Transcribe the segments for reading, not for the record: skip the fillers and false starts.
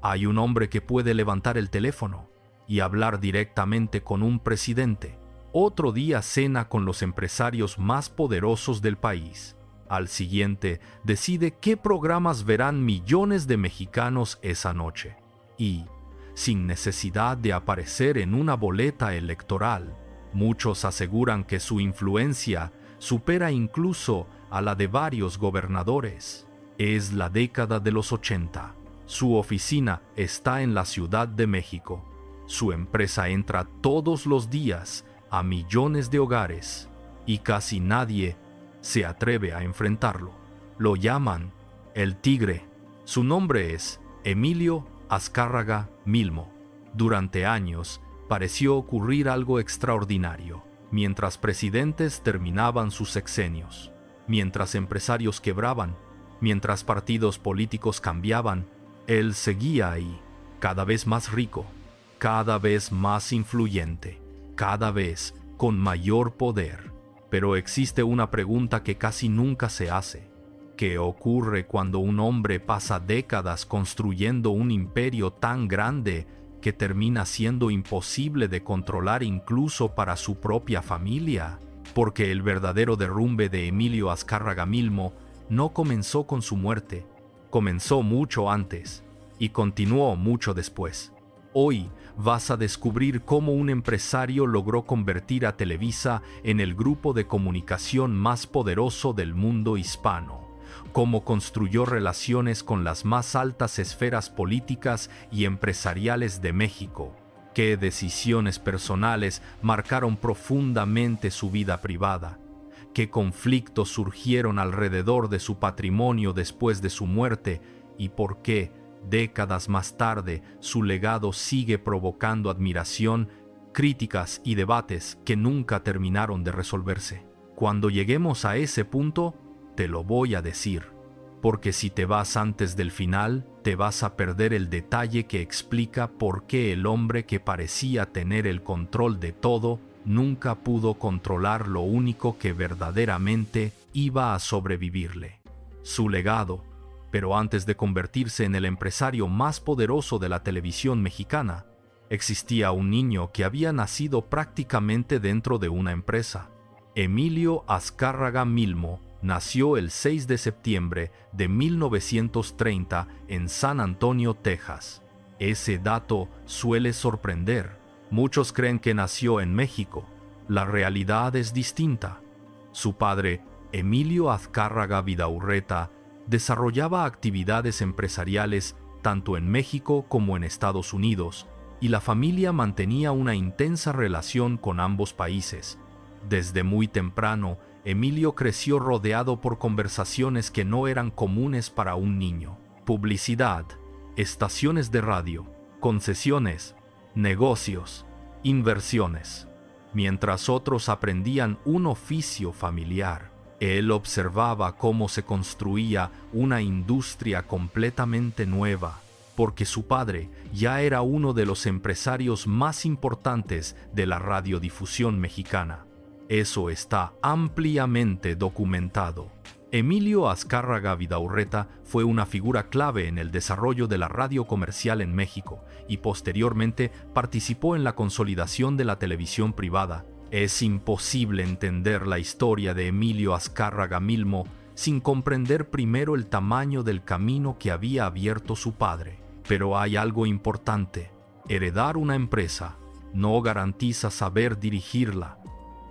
Hay un hombre que puede levantar el teléfono y hablar directamente con un presidente. Otro día cena con los empresarios más poderosos del país. Al siguiente, decide qué programas verán millones de mexicanos esa noche. Y, sin necesidad de aparecer en una boleta electoral, muchos aseguran que su influencia supera incluso a la de varios gobernadores. Es la década de los 80. Su oficina está en la Ciudad de México. Su empresa entra todos los días a millones de hogares y casi nadie se atreve a enfrentarlo. Lo llaman el Tigre. Su nombre es Emilio Azcárraga Milmo. Durante años pareció ocurrir algo extraordinario. Mientras presidentes terminaban sus sexenios, mientras empresarios quebraban, mientras partidos políticos cambiaban, él seguía ahí, cada vez más rico, cada vez más influyente, cada vez con mayor poder. Pero existe una pregunta que casi nunca se hace. ¿Qué ocurre cuando un hombre pasa décadas construyendo un imperio tan grande que termina siendo imposible de controlar incluso para su propia familia? Porque el verdadero derrumbe de Emilio Azcárraga Milmo no comenzó con su muerte, comenzó mucho antes y continuó mucho después. Hoy vas a descubrir cómo un empresario logró convertir a Televisa en el grupo de comunicación más poderoso del mundo hispano, cómo construyó relaciones con las más altas esferas políticas y empresariales de México, qué decisiones personales marcaron profundamente su vida privada, qué conflictos surgieron alrededor de su patrimonio después de su muerte y por qué, décadas más tarde, su legado sigue provocando admiración, críticas y debates que nunca terminaron de resolverse. Cuando lleguemos a ese punto, te lo voy a decir, porque si te vas antes del final, te vas a perder el detalle que explica por qué el hombre que parecía tener el control de todo, nunca pudo controlar lo único que verdaderamente iba a sobrevivirle: su legado. Pero antes de convertirse en el empresario más poderoso de la televisión mexicana, existía un niño que había nacido prácticamente dentro de una empresa. Emilio Azcárraga Milmo nació el 6 de septiembre de 1930 en San Antonio, Texas. Ese dato suele sorprender. Muchos creen que nació en México. La realidad es distinta. Su padre, Emilio Azcárraga Vidaurreta, desarrollaba actividades empresariales tanto en México como en Estados Unidos, y la familia mantenía una intensa relación con ambos países. Desde muy temprano, Emilio creció rodeado por conversaciones que no eran comunes para un niño: publicidad, estaciones de radio, concesiones, negocios, inversiones. Mientras otros aprendían un oficio familiar, él observaba cómo se construía una industria completamente nueva, porque su padre ya era uno de los empresarios más importantes de la radiodifusión mexicana. Eso está ampliamente documentado. Emilio Azcárraga Vidaurreta fue una figura clave en el desarrollo de la radio comercial en México y posteriormente participó en la consolidación de la televisión privada. Es imposible entender la historia de Emilio Azcárraga Milmo sin comprender primero el tamaño del camino que había abierto su padre. Pero hay algo importante: heredar una empresa no garantiza saber dirigirla.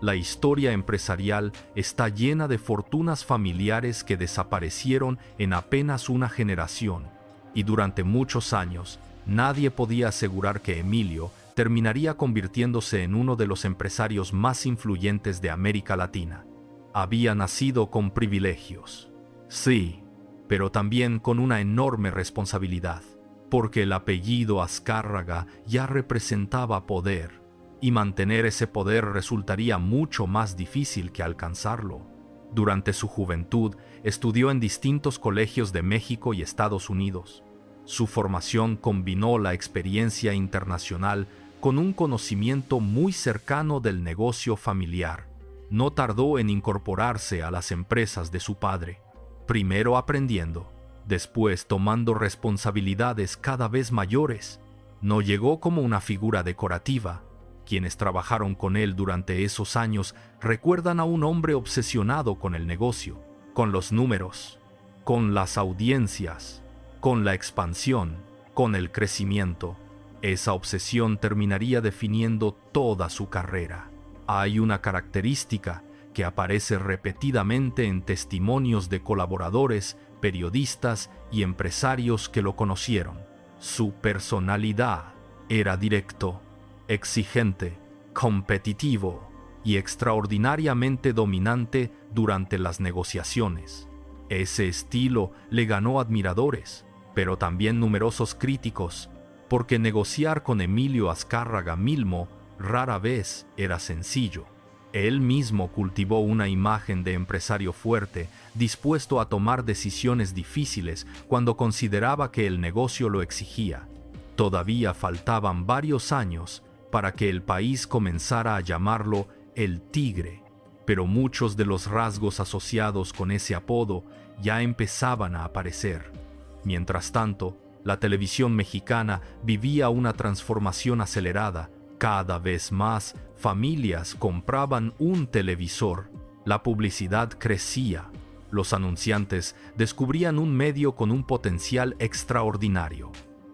La historia empresarial está llena de fortunas familiares que desaparecieron en apenas una generación, y durante muchos años nadie podía asegurar que Emilio terminaría convirtiéndose en uno de los empresarios más influyentes de América Latina. Había nacido con privilegios, sí, pero también con una enorme responsabilidad, porque el apellido Azcárraga ya representaba poder, y mantener ese poder resultaría mucho más difícil que alcanzarlo. Durante su juventud, estudió en distintos colegios de México y Estados Unidos. Su formación combinó la experiencia internacional con un conocimiento muy cercano del negocio familiar. No tardó en incorporarse a las empresas de su padre, primero aprendiendo Después, tomando responsabilidades cada vez mayores, no llegó como una figura decorativa. Quienes trabajaron con él durante esos años recuerdan a un hombre obsesionado con el negocio, con los números, con las audiencias, con la expansión, con el crecimiento. Esa obsesión terminaría definiendo toda su carrera. Hay una característica que aparece repetidamente en testimonios de colaboradores, periodistas y empresarios que lo conocieron. Su personalidad era directo, exigente, competitivo y extraordinariamente dominante durante las negociaciones. Ese estilo le ganó admiradores, pero también numerosos críticos, porque negociar con Emilio Azcárraga Milmo rara vez era sencillo. Él mismo cultivó una imagen de empresario fuerte, dispuesto a tomar decisiones difíciles cuando consideraba que el negocio lo exigía. Todavía faltaban varios años para que el país comenzara a llamarlo el Tigre, pero muchos de los rasgos asociados con ese apodo ya empezaban a aparecer. Mientras tanto, la televisión mexicana vivía una transformación acelerada. Cada vez más familias compraban un televisor. La publicidad crecía. Los anunciantes descubrían un medio con un potencial extraordinario.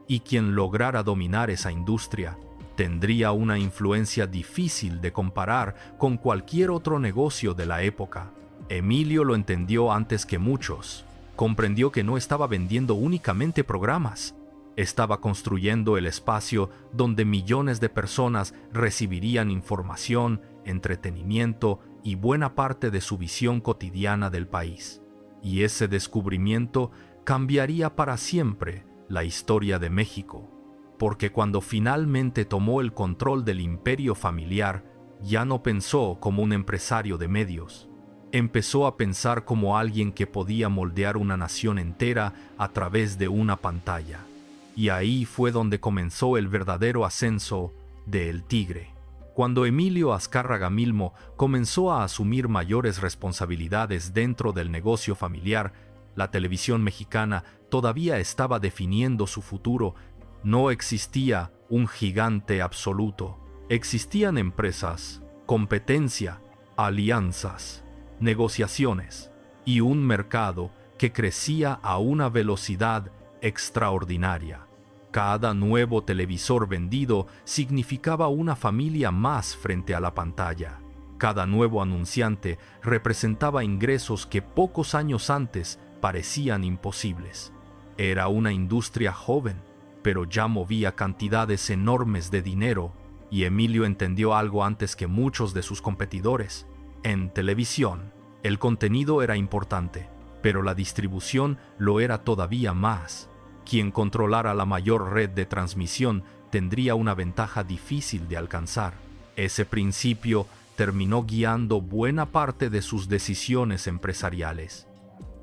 Y quien lograra dominar esa industria tendría una influencia difícil de comparar con cualquier otro negocio de la época. Emilio lo entendió antes que muchos. Comprendió que no estaba vendiendo únicamente programas. Estaba construyendo el espacio donde millones de personas recibirían información, entretenimiento y buena parte de su visión cotidiana del país. Y ese descubrimiento cambiaría para siempre la historia de México, porque cuando finalmente tomó el control del imperio familiar, ya no pensó como un empresario de medios. Empezó a pensar como alguien que podía moldear una nación entera a través de una pantalla. Y ahí fue donde comenzó el verdadero ascenso de El Tigre. Cuando Emilio Azcárraga Milmo comenzó a asumir mayores responsabilidades dentro del negocio familiar, la televisión mexicana todavía estaba definiendo su futuro. No existía un gigante absoluto. Existían empresas, competencia, alianzas, negociaciones y un mercado que crecía a una velocidad extraordinaria. Cada nuevo televisor vendido significaba una familia más frente a la pantalla. Cada nuevo anunciante representaba ingresos que pocos años antes parecían imposibles. Era una industria joven, pero ya movía cantidades enormes de dinero, y Emilio entendió algo antes que muchos de sus competidores. En televisión, el contenido era importante, pero la distribución lo era todavía más. Quien controlara la mayor red de transmisión tendría una ventaja difícil de alcanzar. Ese principio terminó guiando buena parte de sus decisiones empresariales.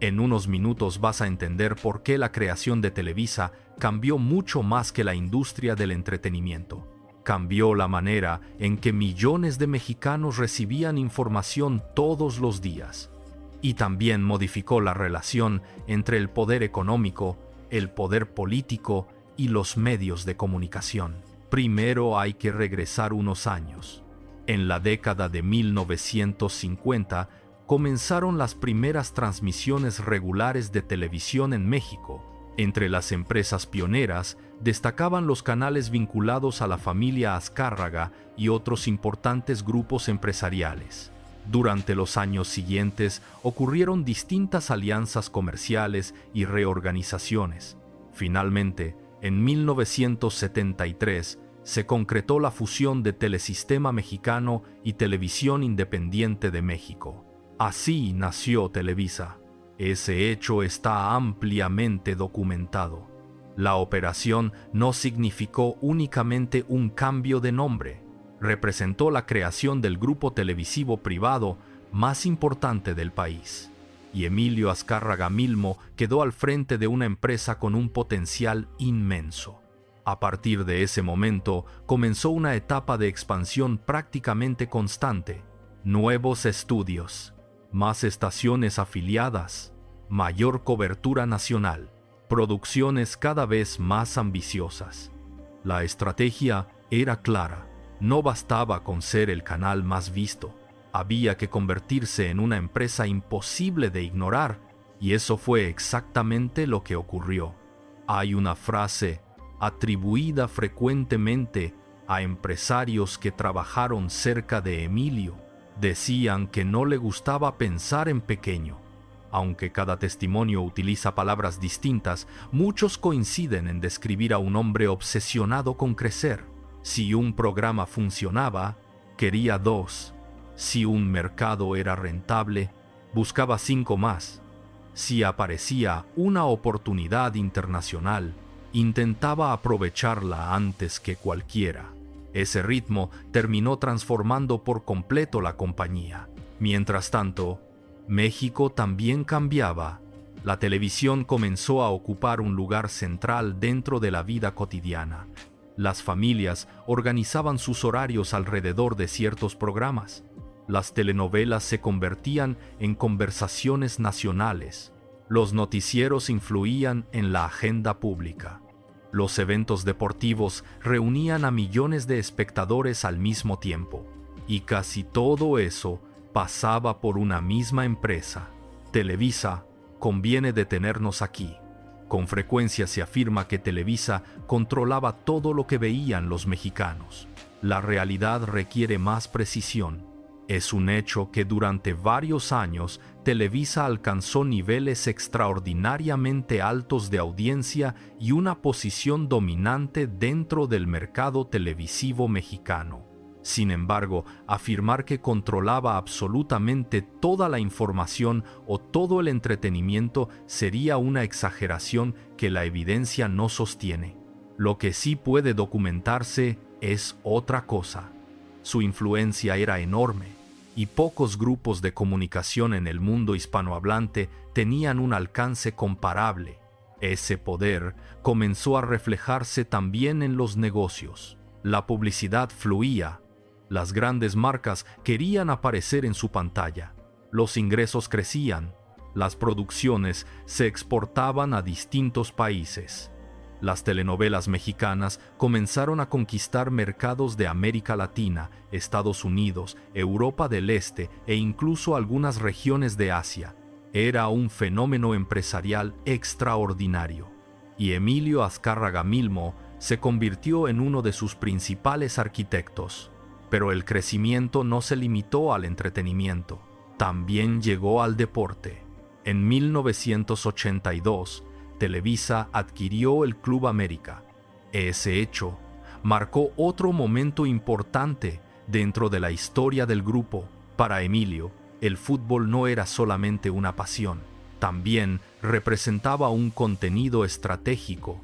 En unos minutos vas a entender por qué la creación de Televisa cambió mucho más que la industria del entretenimiento. Cambió la manera en que millones de mexicanos recibían información todos los días. Y también modificó la relación entre el poder económico, el poder político y los medios de comunicación. Primero hay que regresar unos años. En la década de 1950 comenzaron las primeras transmisiones regulares de televisión en México. Entre las empresas pioneras destacaban los canales vinculados a la familia Azcárraga y otros importantes grupos empresariales. Durante los años siguientes ocurrieron distintas alianzas comerciales y reorganizaciones. Finalmente, en 1973, se concretó la fusión de Telesistema Mexicano y Televisión Independiente de México. Así nació Televisa. Ese hecho está ampliamente documentado. La operación no significó únicamente un cambio de nombre. Representó la creación del grupo televisivo privado más importante del país. Y Emilio Azcárraga Milmo quedó al frente de una empresa con un potencial inmenso. A partir de ese momento comenzó una etapa de expansión prácticamente constante. Nuevos estudios, más estaciones afiliadas, mayor cobertura nacional. producciones cada vez más ambiciosas. La estrategia era clara. No bastaba con ser el canal más visto. Había que convertirse en una empresa imposible de ignorar, y eso fue exactamente lo que ocurrió. Hay una frase atribuida frecuentemente a empresarios que trabajaron cerca de Emilio. Decían que no le gustaba pensar en pequeño. Aunque cada testimonio utiliza palabras distintas, muchos coinciden en describir a un hombre obsesionado con crecer. Si un programa funcionaba, quería 2. Si un mercado era rentable, buscaba 5 más. Si aparecía una oportunidad internacional, intentaba aprovecharla antes que cualquiera. Ese ritmo terminó transformando por completo la compañía. Mientras tanto, México también cambiaba. La televisión comenzó a ocupar un lugar central dentro de la vida cotidiana. Las familias organizaban sus horarios alrededor de ciertos programas. Las telenovelas se convertían en conversaciones nacionales. Los noticieros influían en la agenda pública. Los eventos deportivos reunían a millones de espectadores al mismo tiempo. Y casi todo eso pasaba por una misma empresa. Televisa. Conviene detenernos aquí. Con frecuencia se afirma que Televisa controlaba todo lo que veían los mexicanos. La realidad requiere más precisión. Es un hecho que durante varios años Televisa alcanzó niveles extraordinariamente altos de audiencia y una posición dominante dentro del mercado televisivo mexicano. Sin embargo, afirmar que controlaba absolutamente toda la información o todo el entretenimiento sería una exageración que la evidencia no sostiene. Lo que sí puede documentarse es otra cosa. Su influencia era enorme, y pocos grupos de comunicación en el mundo hispanohablante tenían un alcance comparable. Ese poder comenzó a reflejarse también en los negocios. La publicidad fluía. Las grandes marcas querían aparecer en su pantalla. Los ingresos crecían. Las producciones se exportaban a distintos países. Las telenovelas mexicanas comenzaron a conquistar mercados de América Latina, Estados Unidos, Europa del Este e incluso algunas regiones de Asia. Era un fenómeno empresarial extraordinario. Y Emilio Azcárraga Milmo se convirtió en uno de sus principales arquitectos. Pero el crecimiento no se limitó al entretenimiento, también llegó al deporte. En 1982, Televisa adquirió el Club América. Ese hecho marcó otro momento importante dentro de la historia del grupo. Para Emilio, el fútbol no era solamente una pasión, también representaba un contenido estratégico.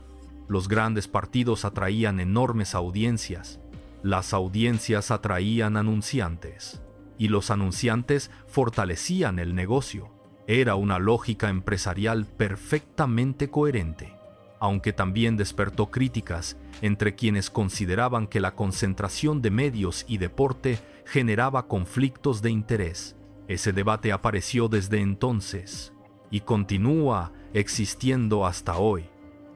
Los grandes partidos atraían enormes audiencias. Las audiencias atraían anunciantes, y los anunciantes fortalecían el negocio. Era una lógica empresarial perfectamente coherente, aunque también despertó críticas entre quienes consideraban que la concentración de medios y deporte generaba conflictos de interés. Ese debate apareció desde entonces y continúa existiendo hasta hoy.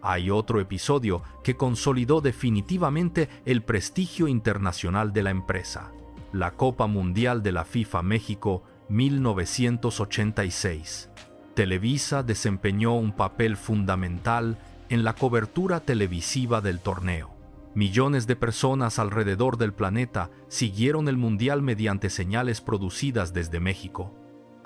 Hay otro episodio que consolidó definitivamente el prestigio internacional de la empresa: la Copa Mundial de la FIFA México 1986. Televisa desempeñó un papel fundamental en la cobertura televisiva del torneo. Millones de personas alrededor del planeta siguieron el Mundial mediante señales producidas desde México.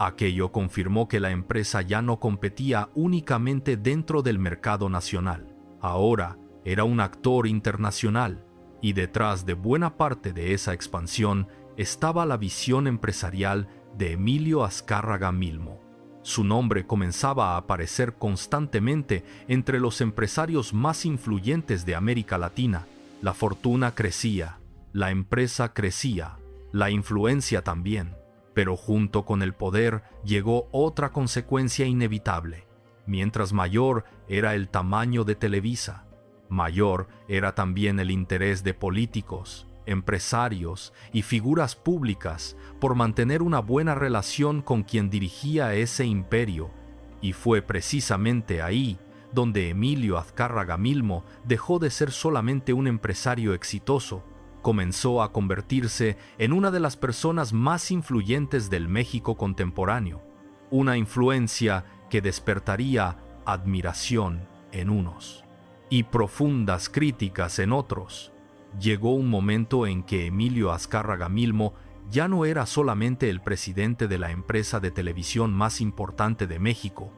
Aquello confirmó que la empresa ya no competía únicamente dentro del mercado nacional. Ahora era un actor internacional, y detrás de buena parte de esa expansión estaba la visión empresarial de Emilio Azcárraga Milmo. Su nombre comenzaba a aparecer constantemente entre los empresarios más influyentes de América Latina. La fortuna crecía, la empresa crecía, la influencia también. Pero junto con el poder llegó otra consecuencia inevitable. Mientras mayor era el tamaño de Televisa, mayor era también el interés de políticos, empresarios y figuras públicas por mantener una buena relación con quien dirigía ese imperio. Y fue precisamente ahí donde Emilio Azcárraga Milmo dejó de ser solamente un empresario exitoso, comenzó a convertirse en una de las personas más influyentes del México contemporáneo, una influencia que despertaría admiración en unos y profundas críticas en otros. Llegó un momento en que Emilio Azcárraga Milmo ya no era solamente el presidente de la empresa de televisión más importante de México,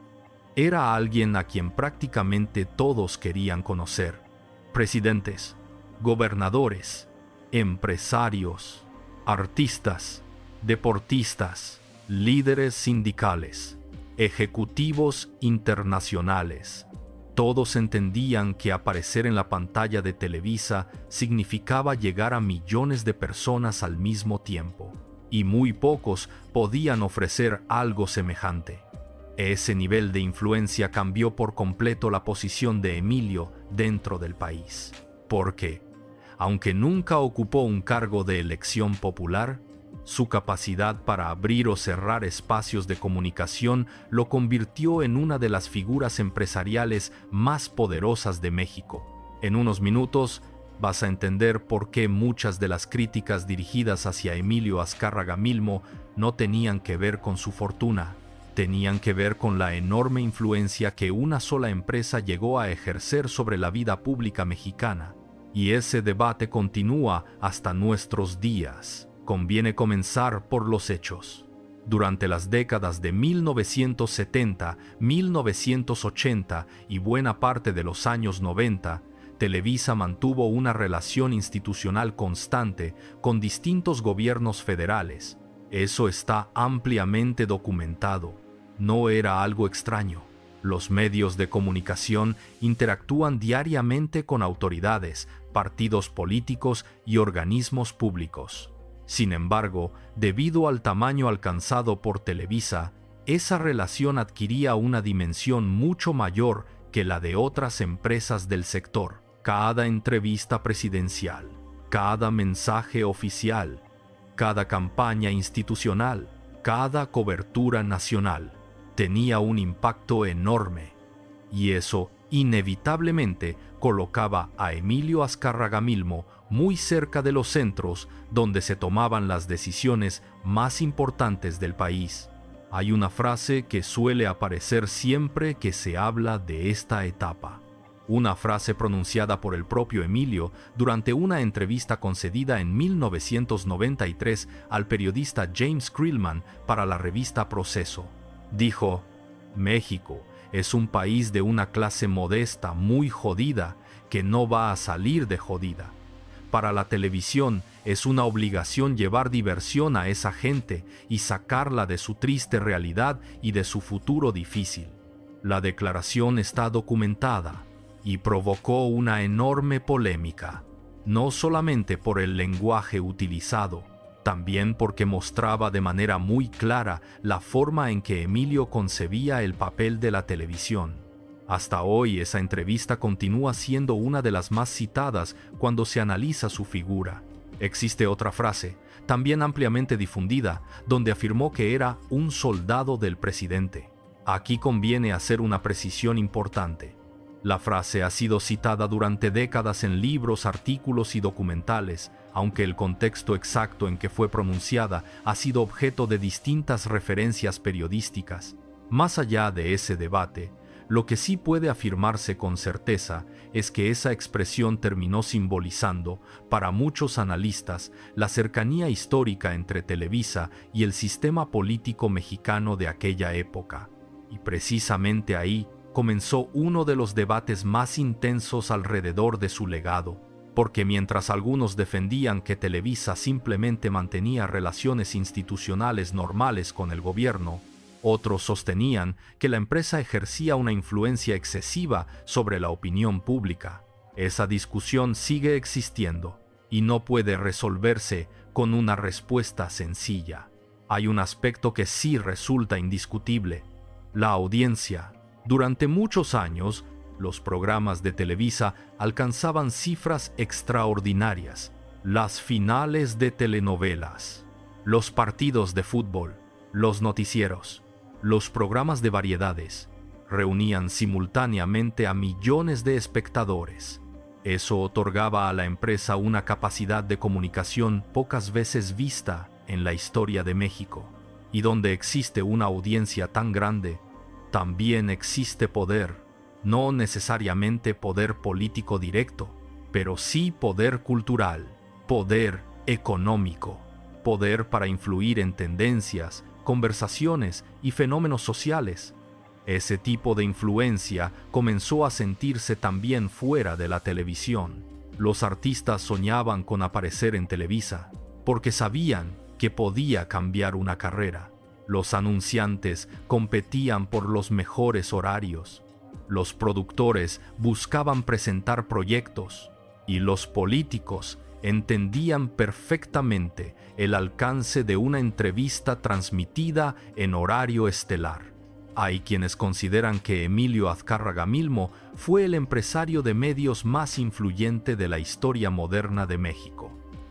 era alguien a quien prácticamente todos querían conocer. Presidentes, gobernadores, empresarios, artistas, deportistas, líderes sindicales, ejecutivos internacionales. Todos entendían que aparecer en la pantalla de Televisa significaba llegar a millones de personas al mismo tiempo, y muy pocos podían ofrecer algo semejante. Ese nivel de influencia cambió por completo la posición de Emilio dentro del país, porque, aunque nunca ocupó un cargo de elección popular, su capacidad para abrir o cerrar espacios de comunicación lo convirtió en una de las figuras empresariales más poderosas de México. En unos minutos vas a entender por qué muchas de las críticas dirigidas hacia Emilio Azcárraga Milmo no tenían que ver con su fortuna, tenían que ver con la enorme influencia que una sola empresa llegó a ejercer sobre la vida pública mexicana. Y ese debate continúa hasta nuestros días. Conviene comenzar por los hechos. Durante las décadas de 1970, 1980 y buena parte de los años 90, Televisa mantuvo una relación institucional constante con distintos gobiernos federales. Eso está ampliamente documentado. No era algo extraño. Los medios de comunicación interactúan diariamente con autoridades, partidos políticos y organismos públicos. Sin embargo, debido al tamaño alcanzado por Televisa, esa relación adquiría una dimensión mucho mayor que la de otras empresas del sector. Cada entrevista presidencial, cada mensaje oficial, cada campaña institucional, cada cobertura nacional, tenía un impacto enorme. Y eso, inevitablemente, colocaba a Emilio Azcárraga Milmo muy cerca de los centros donde se tomaban las decisiones más importantes del país. Hay una frase que suele aparecer siempre que se habla de esta etapa. Una frase pronunciada por el propio Emilio durante una entrevista concedida en 1993 al periodista James Krillman para la revista Proceso. Dijo: «México es un país de una clase modesta muy jodida que no va a salir de jodida. Para la televisión es una obligación llevar diversión a esa gente y sacarla de su triste realidad y de su futuro difícil». La declaración está documentada y provocó una enorme polémica, no solamente por el lenguaje utilizado, también porque mostraba de manera muy clara la forma en que Emilio concebía el papel de la televisión. Hasta hoy esa entrevista continúa siendo una de las más citadas cuando se analiza su figura. Existe otra frase, también ampliamente difundida, donde afirmó que era un soldado del presidente. Aquí conviene hacer una precisión importante. La frase ha sido citada durante décadas en libros, artículos y documentales, aunque el contexto exacto en que fue pronunciada ha sido objeto de distintas referencias periodísticas. Más allá de ese debate, lo que sí puede afirmarse con certeza es que esa expresión terminó simbolizando, para muchos analistas, la cercanía histórica entre Televisa y el sistema político mexicano de aquella época. Y precisamente ahí comenzó uno de los debates más intensos alrededor de su legado, porque mientras algunos defendían que Televisa simplemente mantenía relaciones institucionales normales con el gobierno, otros sostenían que la empresa ejercía una influencia excesiva sobre la opinión pública. Esa discusión sigue existiendo y no puede resolverse con una respuesta sencilla. Hay un aspecto que sí resulta indiscutible: la audiencia. Durante muchos años, los programas de Televisa alcanzaban cifras extraordinarias. Las finales de telenovelas, los partidos de fútbol, los noticieros, los programas de variedades, reunían simultáneamente a millones de espectadores. Eso otorgaba a la empresa una capacidad de comunicación pocas veces vista en la historia de México. Y donde existe una audiencia tan grande, también existe poder, no necesariamente poder político directo, pero sí poder cultural, poder económico, poder para influir en tendencias, conversaciones y fenómenos sociales. Ese tipo de influencia comenzó a sentirse también fuera de la televisión. Los artistas soñaban con aparecer en Televisa, porque sabían que podía cambiar una carrera. Los anunciantes competían por los mejores horarios. Los productores buscaban presentar proyectos, y los políticos entendían perfectamente el alcance de una entrevista transmitida en horario estelar. Hay quienes consideran que Emilio Azcárraga Milmo fue el empresario de medios más influyente de la historia moderna de México.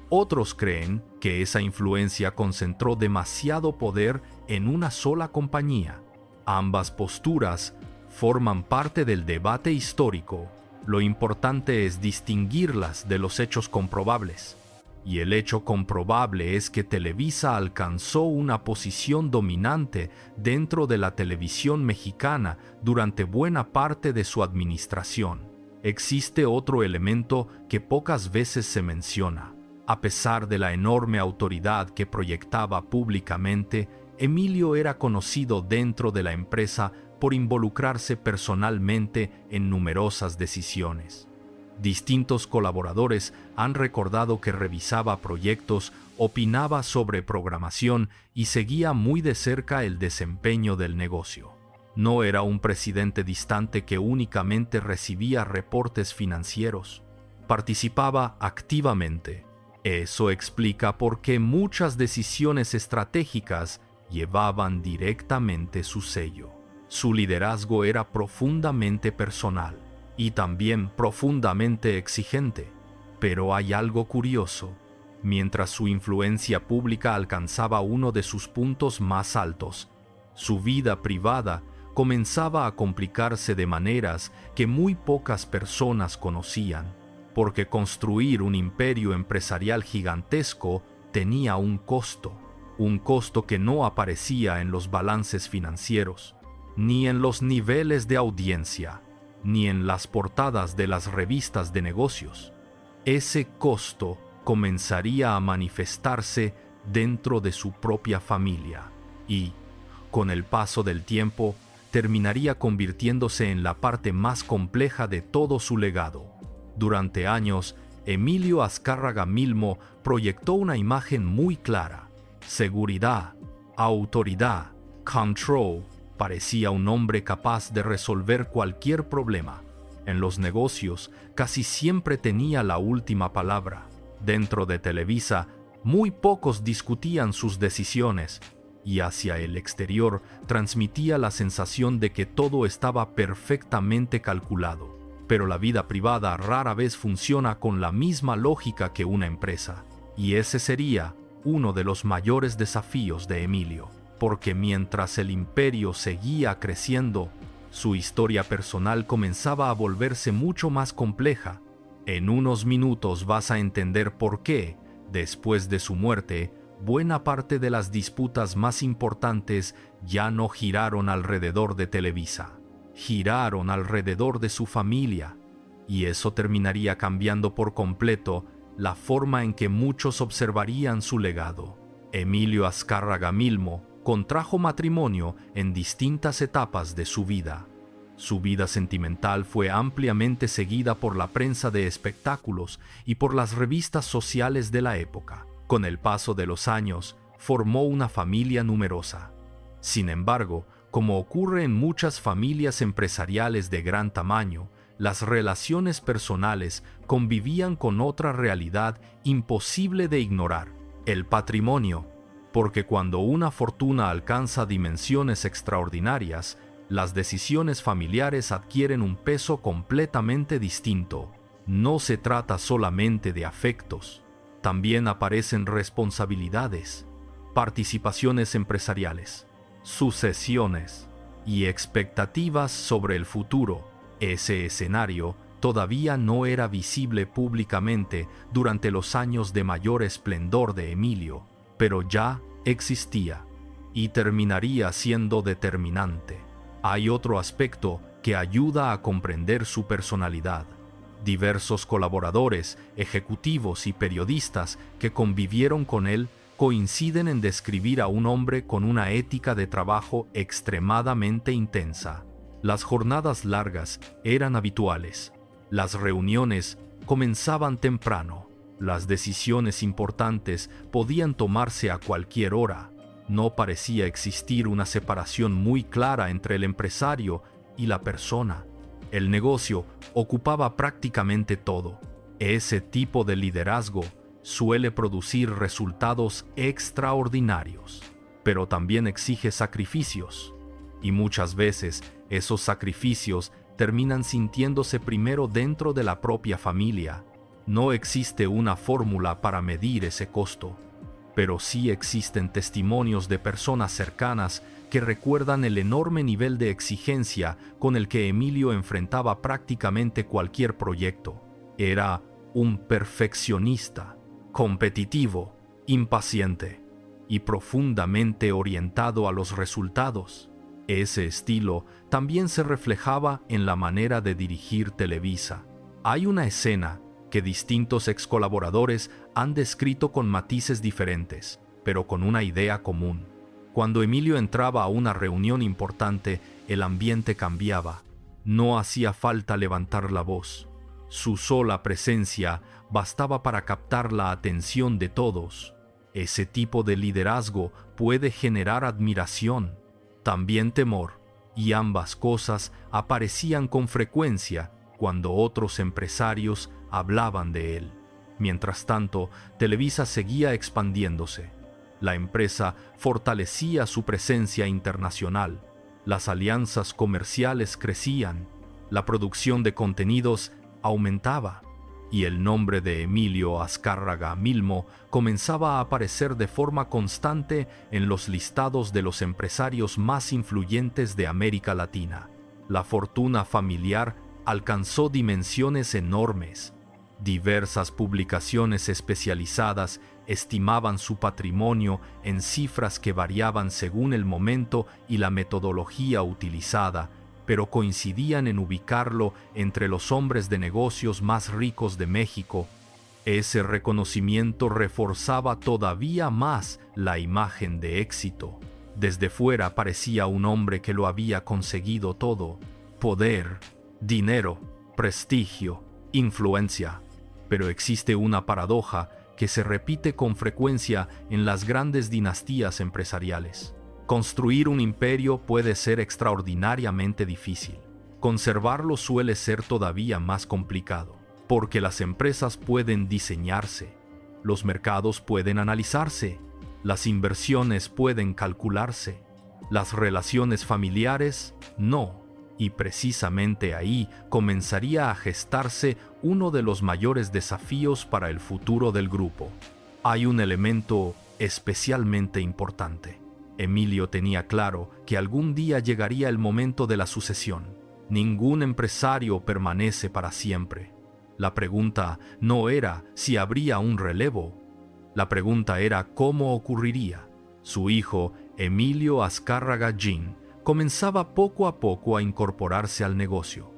Otros creen que esa influencia concentró demasiado poder en una sola compañía. Ambas posturas forman parte del debate histórico. Lo importante es distinguirlas de los hechos comprobables. Y el hecho comprobable es que Televisa alcanzó una posición dominante dentro de la televisión mexicana durante buena parte de su administración. Existe otro elemento que pocas veces se menciona. A pesar de la enorme autoridad que proyectaba públicamente, Emilio era conocido dentro de la empresa por involucrarse personalmente en numerosas decisiones. Distintos colaboradores han recordado que revisaba proyectos, opinaba sobre programación y seguía muy de cerca el desempeño del negocio. No era un presidente distante que únicamente recibía reportes financieros. Participaba activamente. Eso explica por qué muchas decisiones estratégicas llevaban directamente su sello. Su liderazgo era profundamente personal y también profundamente exigente. Pero hay algo curioso. Mientras su influencia pública alcanzaba uno de sus puntos más altos, su vida privada comenzaba a complicarse de maneras que muy pocas personas conocían, porque construir un imperio empresarial gigantesco tenía un costo que no aparecía en los balances financieros, ni en los niveles de audiencia, ni en las portadas de las revistas de negocios. Ese costo comenzaría a manifestarse dentro de su propia familia y, con el paso del tiempo, terminaría convirtiéndose en la parte más compleja de todo su legado. Durante años, Emilio Azcárraga Milmo proyectó una imagen muy clara: seguridad, autoridad, control. Parecía un hombre capaz de resolver cualquier problema. En los negocios, casi siempre tenía la última palabra. Dentro de Televisa, muy pocos discutían sus decisiones, y hacia el exterior transmitía la sensación de que todo estaba perfectamente calculado. Pero la vida privada rara vez funciona con la misma lógica que una empresa, y ese sería uno de los mayores desafíos de Emilio, porque mientras el imperio seguía creciendo, su historia personal comenzaba a volverse mucho más compleja. En unos minutos vas a entender por qué, después de su muerte, buena parte de las disputas más importantes ya no giraron alrededor de Televisa, giraron alrededor de su familia, y eso terminaría cambiando por completo la forma en que muchos observarían su legado. Emilio Azcárraga Milmo contrajo matrimonio en distintas etapas de su vida. Su vida sentimental fue ampliamente seguida por la prensa de espectáculos y por las revistas sociales de la época. Con el paso de los años, formó una familia numerosa. Sin embargo, como ocurre en muchas familias empresariales de gran tamaño, las relaciones personales convivían con otra realidad imposible de ignorar: el patrimonio. Porque cuando una fortuna alcanza dimensiones extraordinarias, las decisiones familiares adquieren un peso completamente distinto. No se trata solamente de afectos, también aparecen responsabilidades, participaciones empresariales, sucesiones, y expectativas sobre el futuro. Ese escenario todavía no era visible públicamente durante los años de mayor esplendor de Emilio, pero ya existía y terminaría siendo determinante. Hay otro aspecto que ayuda a comprender su personalidad. Diversos colaboradores, ejecutivos y periodistas que convivieron con él coinciden en describir a un hombre con una ética de trabajo extremadamente intensa. Las jornadas largas eran habituales. Las reuniones comenzaban temprano. Las decisiones importantes podían tomarse a cualquier hora. No parecía existir una separación muy clara entre el empresario y la persona. El negocio ocupaba prácticamente todo. Ese tipo de liderazgo suele producir resultados extraordinarios, pero también exige sacrificios. Y muchas veces esos sacrificios terminan sintiéndose primero dentro de la propia familia. No existe una fórmula para medir ese costo, pero sí existen testimonios de personas cercanas que recuerdan el enorme nivel de exigencia con el que Emilio enfrentaba prácticamente cualquier proyecto. Era un perfeccionista, competitivo, impaciente y profundamente orientado a los resultados. Ese estilo también se reflejaba en la manera de dirigir Televisa. Hay una escena que distintos excolaboradores han descrito con matices diferentes, pero con una idea común. Cuando Emilio entraba a una reunión importante, el ambiente cambiaba. No hacía falta levantar la voz. Su sola presencia bastaba para captar la atención de todos. Ese tipo de liderazgo puede generar admiración, también temor, y ambas cosas aparecían con frecuencia cuando otros empresarios hablaban de él. Mientras tanto, Televisa seguía expandiéndose. La empresa fortalecía su presencia internacional, las alianzas comerciales crecían, la producción de contenidos aumentaba, y el nombre de Emilio Azcárraga Milmo comenzaba a aparecer de forma constante en los listados de los empresarios más influyentes de América Latina. La fortuna familiar alcanzó dimensiones enormes. Diversas publicaciones especializadas estimaban su patrimonio en cifras que variaban según el momento y la metodología utilizada, pero coincidían en ubicarlo entre los hombres de negocios más ricos de México. Ese reconocimiento reforzaba todavía más la imagen de éxito. Desde fuera parecía un hombre que lo había conseguido todo: poder, dinero, prestigio, influencia. Pero existe una paradoja que se repite con frecuencia en las grandes dinastías empresariales. Construir un imperio puede ser extraordinariamente difícil. Conservarlo suele ser todavía más complicado, porque las empresas pueden diseñarse, los mercados pueden analizarse, las inversiones pueden calcularse, las relaciones familiares no. Y precisamente ahí comenzaría a gestarse uno de los mayores desafíos para el futuro del grupo. Hay un elemento especialmente importante. Emilio tenía claro que algún día llegaría el momento de la sucesión. Ningún empresario permanece para siempre. La pregunta no era si habría un relevo. La pregunta era cómo ocurriría. Su hijo, Emilio Azcárraga Gin, comenzaba poco a poco a incorporarse al negocio.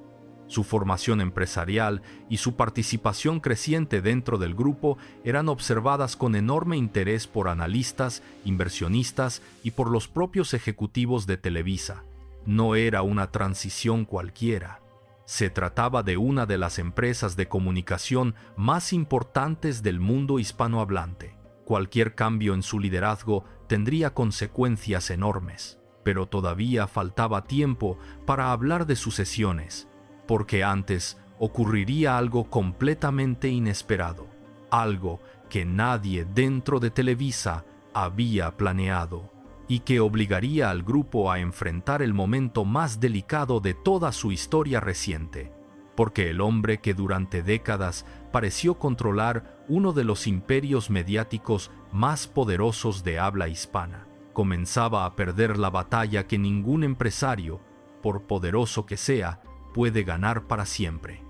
Su formación empresarial y su participación creciente dentro del grupo eran observadas con enorme interés por analistas, inversionistas y por los propios ejecutivos de Televisa. No era una transición cualquiera. Se trataba de una de las empresas de comunicación más importantes del mundo hispanohablante. Cualquier cambio en su liderazgo tendría consecuencias enormes. Pero todavía faltaba tiempo para hablar de sucesiones, porque antes ocurriría algo completamente inesperado, algo que nadie dentro de Televisa había planeado, y que obligaría al grupo a enfrentar el momento más delicado de toda su historia reciente, porque el hombre que durante décadas pareció controlar uno de los imperios mediáticos más poderosos de habla hispana, comenzaba a perder la batalla que ningún empresario, por poderoso que sea, puede ganar para siempre.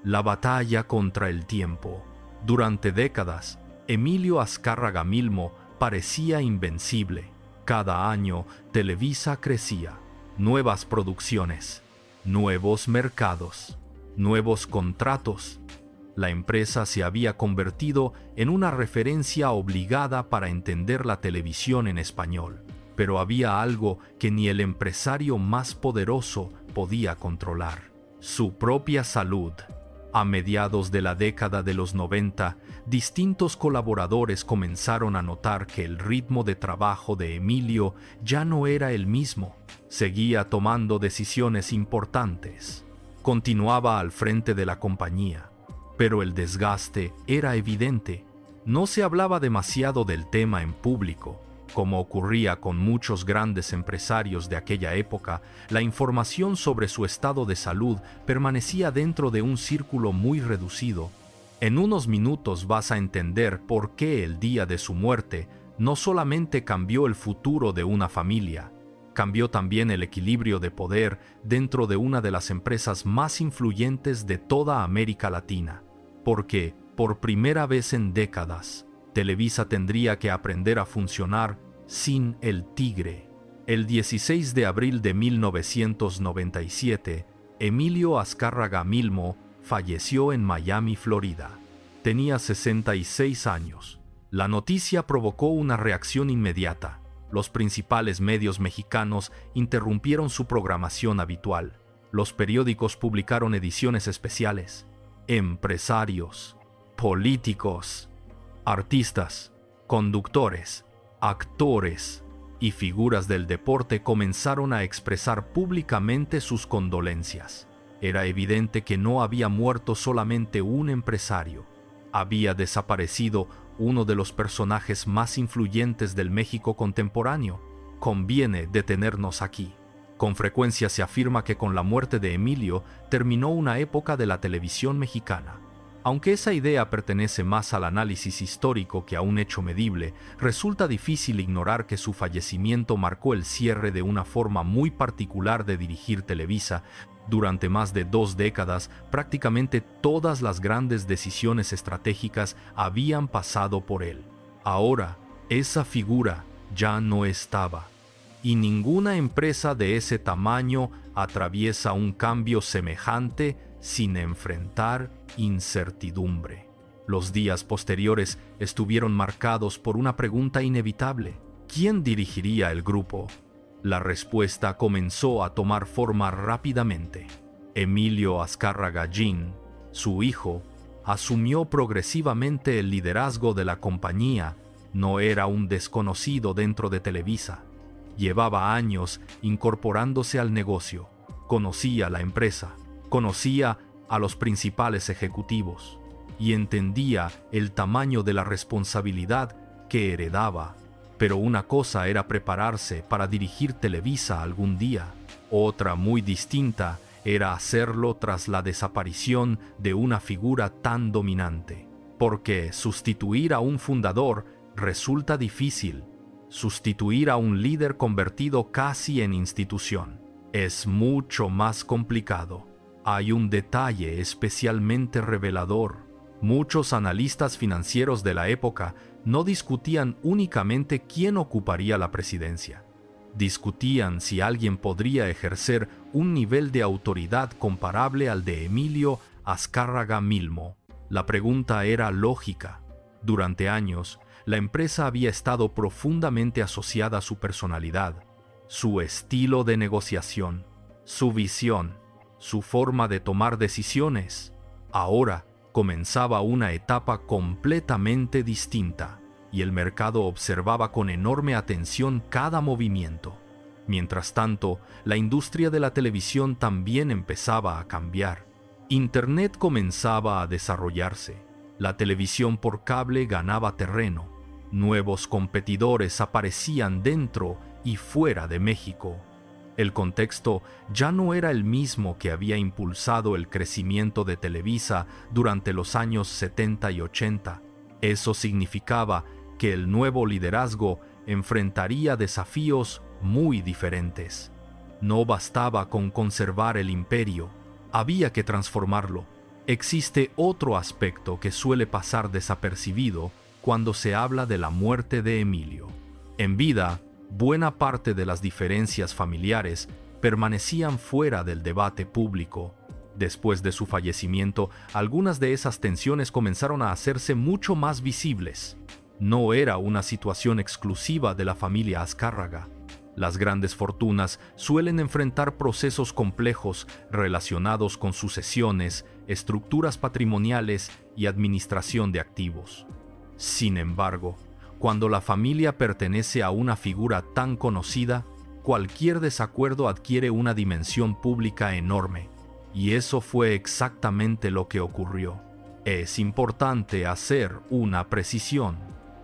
La batalla contra el tiempo. Durante décadas, Emilio Azcárraga Milmo parecía invencible. Cada año, Televisa crecía. Nuevas producciones, nuevos mercados, nuevos contratos. La empresa se había convertido en una referencia obligada para entender la televisión en español. Pero había algo que ni el empresario más poderoso podía controlar: su propia salud. A mediados de la década de los 90, distintos colaboradores comenzaron a notar que el ritmo de trabajo de Emilio ya no era el mismo. Seguía tomando decisiones importantes. Continuaba al frente de la compañía, pero el desgaste era evidente. No se hablaba demasiado del tema en público. Como ocurría con muchos grandes empresarios de aquella época, la información sobre su estado de salud permanecía dentro de un círculo muy reducido. En unos minutos vas a entender por qué el día de su muerte no solamente cambió el futuro de una familia, cambió también el equilibrio de poder dentro de una de las empresas más influyentes de toda América Latina. Porque, por primera vez en décadas, Televisa tendría que aprender a funcionar sin el tigre. El 16 de abril de 1997, Emilio Azcárraga Milmo falleció en Miami, Florida. Tenía 66 años. La noticia provocó una reacción inmediata. Los principales medios mexicanos interrumpieron su programación habitual. Los periódicos publicaron ediciones especiales. Empresarios, políticos, artistas, conductores, actores y figuras del deporte comenzaron a expresar públicamente sus condolencias. Era evidente que no había muerto solamente un empresario. Había desaparecido uno de los personajes más influyentes del México contemporáneo. Conviene detenernos aquí. Con frecuencia se afirma que con la muerte de Emilio terminó una época de la televisión mexicana. Aunque esa idea pertenece más al análisis histórico que a un hecho medible, resulta difícil ignorar que su fallecimiento marcó el cierre de una forma muy particular de dirigir Televisa. Durante más de 2 décadas, prácticamente todas las grandes decisiones estratégicas habían pasado por él. Ahora, esa figura ya no estaba. Y ninguna empresa de ese tamaño atraviesa un cambio semejante sin enfrentar incertidumbre. Los días posteriores estuvieron marcados por una pregunta inevitable: ¿quién dirigiría el grupo? La respuesta comenzó a tomar forma rápidamente. Emilio Azcárraga Jr., su hijo, asumió progresivamente el liderazgo de la compañía. No era un desconocido dentro de Televisa. Llevaba años incorporándose al negocio. Conocía la empresa, conocía a los principales ejecutivos y entendía el tamaño de la responsabilidad que heredaba. Pero una cosa era prepararse para dirigir Televisa algún día. Otra, muy distinta, era hacerlo tras la desaparición de una figura tan dominante. Porque sustituir a un fundador resulta difícil. Sustituir a un líder convertido casi en institución es mucho más complicado. Hay un detalle especialmente revelador. Muchos analistas financieros de la época no discutían únicamente quién ocuparía la presidencia. Discutían si alguien podría ejercer un nivel de autoridad comparable al de Emilio Azcárraga Milmo. La pregunta era lógica. Durante años, la empresa había estado profundamente asociada a su personalidad, su estilo de negociación, su visión, su forma de tomar decisiones. Ahora comenzaba una etapa completamente distinta, y el mercado observaba con enorme atención cada movimiento. Mientras tanto, la industria de la televisión también empezaba a cambiar. Internet comenzaba a desarrollarse. La televisión por cable ganaba terreno. Nuevos competidores aparecían dentro y fuera de México. El contexto ya no era el mismo que había impulsado el crecimiento de Televisa durante los años 70 y 80. Eso significaba que el nuevo liderazgo enfrentaría desafíos muy diferentes. No bastaba con conservar el imperio, había que transformarlo. Existe otro aspecto que suele pasar desapercibido cuando se habla de la muerte de Emilio. En vida, buena parte de las diferencias familiares permanecían fuera del debate público. Después de su fallecimiento, algunas de esas tensiones comenzaron a hacerse mucho más visibles. No era una situación exclusiva de la familia Azcárraga. Las grandes fortunas suelen enfrentar procesos complejos relacionados con sucesiones, estructuras patrimoniales y administración de activos. Sin embargo, cuando la familia pertenece a una figura tan conocida, cualquier desacuerdo adquiere una dimensión pública enorme. Y eso fue exactamente lo que ocurrió. Es importante hacer una precisión.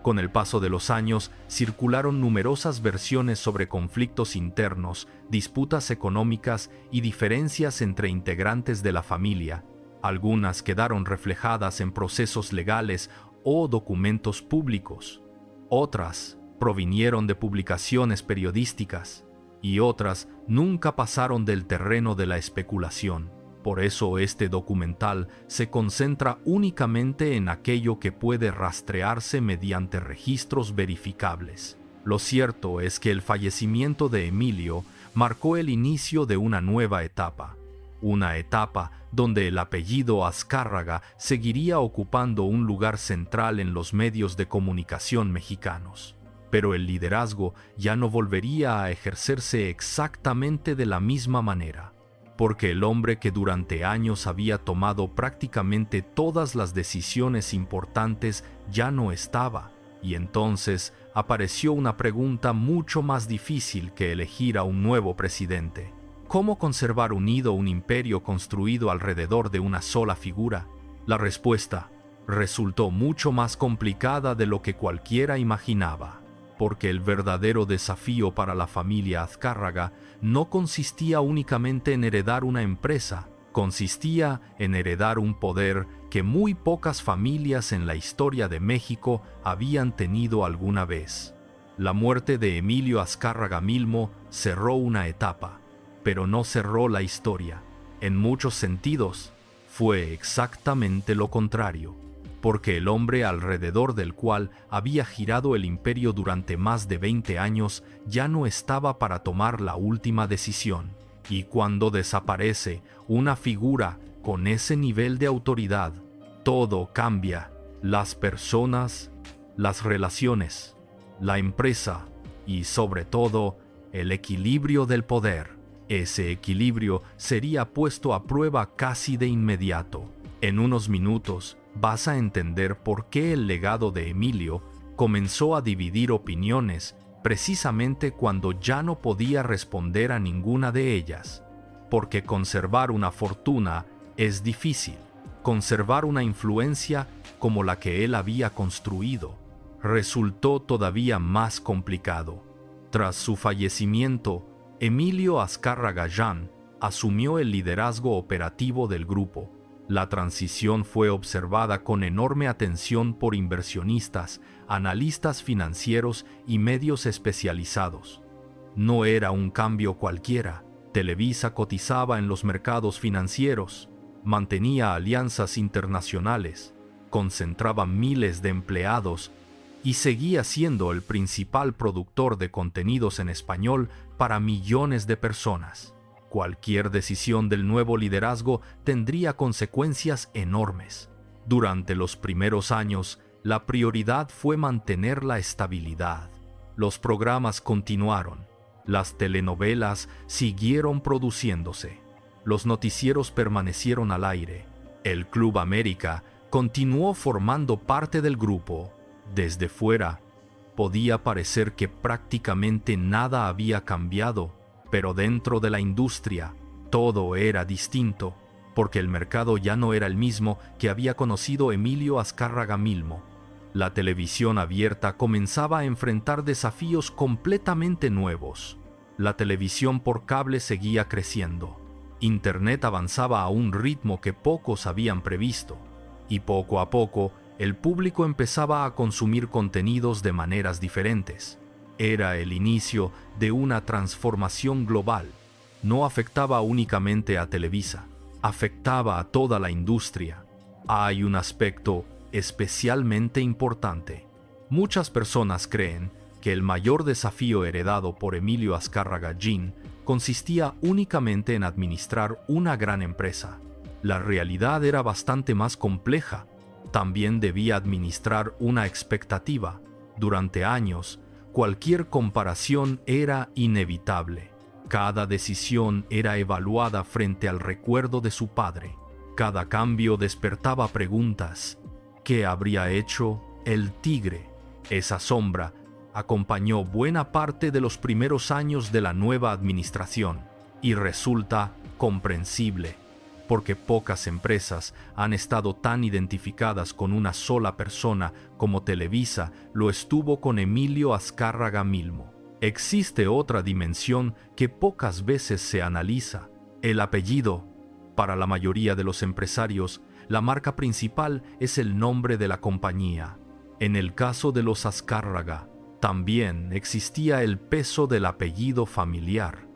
Con el paso de los años, circularon numerosas versiones sobre conflictos internos, disputas económicas y diferencias entre integrantes de la familia. Algunas quedaron reflejadas en procesos legales o documentos públicos. Otras provinieron de publicaciones periodísticas y otras nunca pasaron del terreno de la especulación. Por eso este documental se concentra únicamente en aquello que puede rastrearse mediante registros verificables. Lo cierto es que el fallecimiento de Emilio marcó el inicio de una nueva etapa. Una etapa donde el apellido Azcárraga seguiría ocupando un lugar central en los medios de comunicación mexicanos. Pero el liderazgo ya no volvería a ejercerse exactamente de la misma manera, porque el hombre que durante años había tomado prácticamente todas las decisiones importantes ya no estaba, y entonces apareció una pregunta mucho más difícil que elegir a un nuevo presidente. ¿Cómo conservar unido un imperio construido alrededor de una sola figura? La respuesta resultó mucho más complicada de lo que cualquiera imaginaba, porque el verdadero desafío para la familia Azcárraga no consistía únicamente en heredar una empresa, consistía en heredar un poder que muy pocas familias en la historia de México habían tenido alguna vez. La muerte de Emilio Azcárraga Milmo cerró una etapa, pero no cerró la historia. En muchos sentidos, fue exactamente lo contrario, porque el hombre alrededor del cual había girado el imperio durante más de 20 años ya no estaba para tomar la última decisión. Y cuando desaparece una figura con ese nivel de autoridad, todo cambia. Las personas, las relaciones, la empresa y, sobre todo, el equilibrio del poder. Ese equilibrio sería puesto a prueba casi de inmediato. En unos minutos vas a entender por qué el legado de Emilio comenzó a dividir opiniones precisamente cuando ya no podía responder a ninguna de ellas. Porque conservar una fortuna es difícil. Conservar una influencia como la que él había construido resultó todavía más complicado. Tras su fallecimiento, Emilio Azcárraga Llán asumió el liderazgo operativo del grupo. La transición fue observada con enorme atención por inversionistas, analistas financieros y medios especializados. No era un cambio cualquiera. Televisa cotizaba en los mercados financieros, mantenía alianzas internacionales, concentraba miles de empleados y seguía siendo el principal productor de contenidos en español para millones de personas. Cualquier decisión del nuevo liderazgo tendría consecuencias enormes. Durante los primeros años, la prioridad fue mantener la estabilidad. Los programas continuaron. Las telenovelas siguieron produciéndose. Los noticieros permanecieron al aire. El Club América continuó formando parte del grupo. Desde fuera, podía parecer que prácticamente nada había cambiado, pero dentro de la industria, todo era distinto, porque el mercado ya no era el mismo que había conocido Emilio Azcárraga Milmo. La televisión abierta comenzaba a enfrentar desafíos completamente nuevos. La televisión por cable seguía creciendo. Internet avanzaba a un ritmo que pocos habían previsto. Y poco a poco, el público empezaba a consumir contenidos de maneras diferentes. Era el inicio de una transformación global. No afectaba únicamente a Televisa, afectaba a toda la industria. Hay un aspecto especialmente importante. Muchas personas creen que el mayor desafío heredado por Emilio Azcárraga Gin consistía únicamente en administrar una gran empresa. La realidad era bastante más compleja. También debía administrar una expectativa. Durante años, cualquier comparación era inevitable. Cada decisión era evaluada frente al recuerdo de su padre. Cada cambio despertaba preguntas. ¿Qué habría hecho el tigre? Esa sombra acompañó buena parte de los primeros años de la nueva administración y resulta comprensible, porque pocas empresas han estado tan identificadas con una sola persona como Televisa lo estuvo con Emilio Azcárraga Milmo. Existe otra dimensión que pocas veces se analiza: el apellido. Para la mayoría de los empresarios, la marca principal es el nombre de la compañía. En el caso de los Azcárraga, también existía el peso del apellido familiar.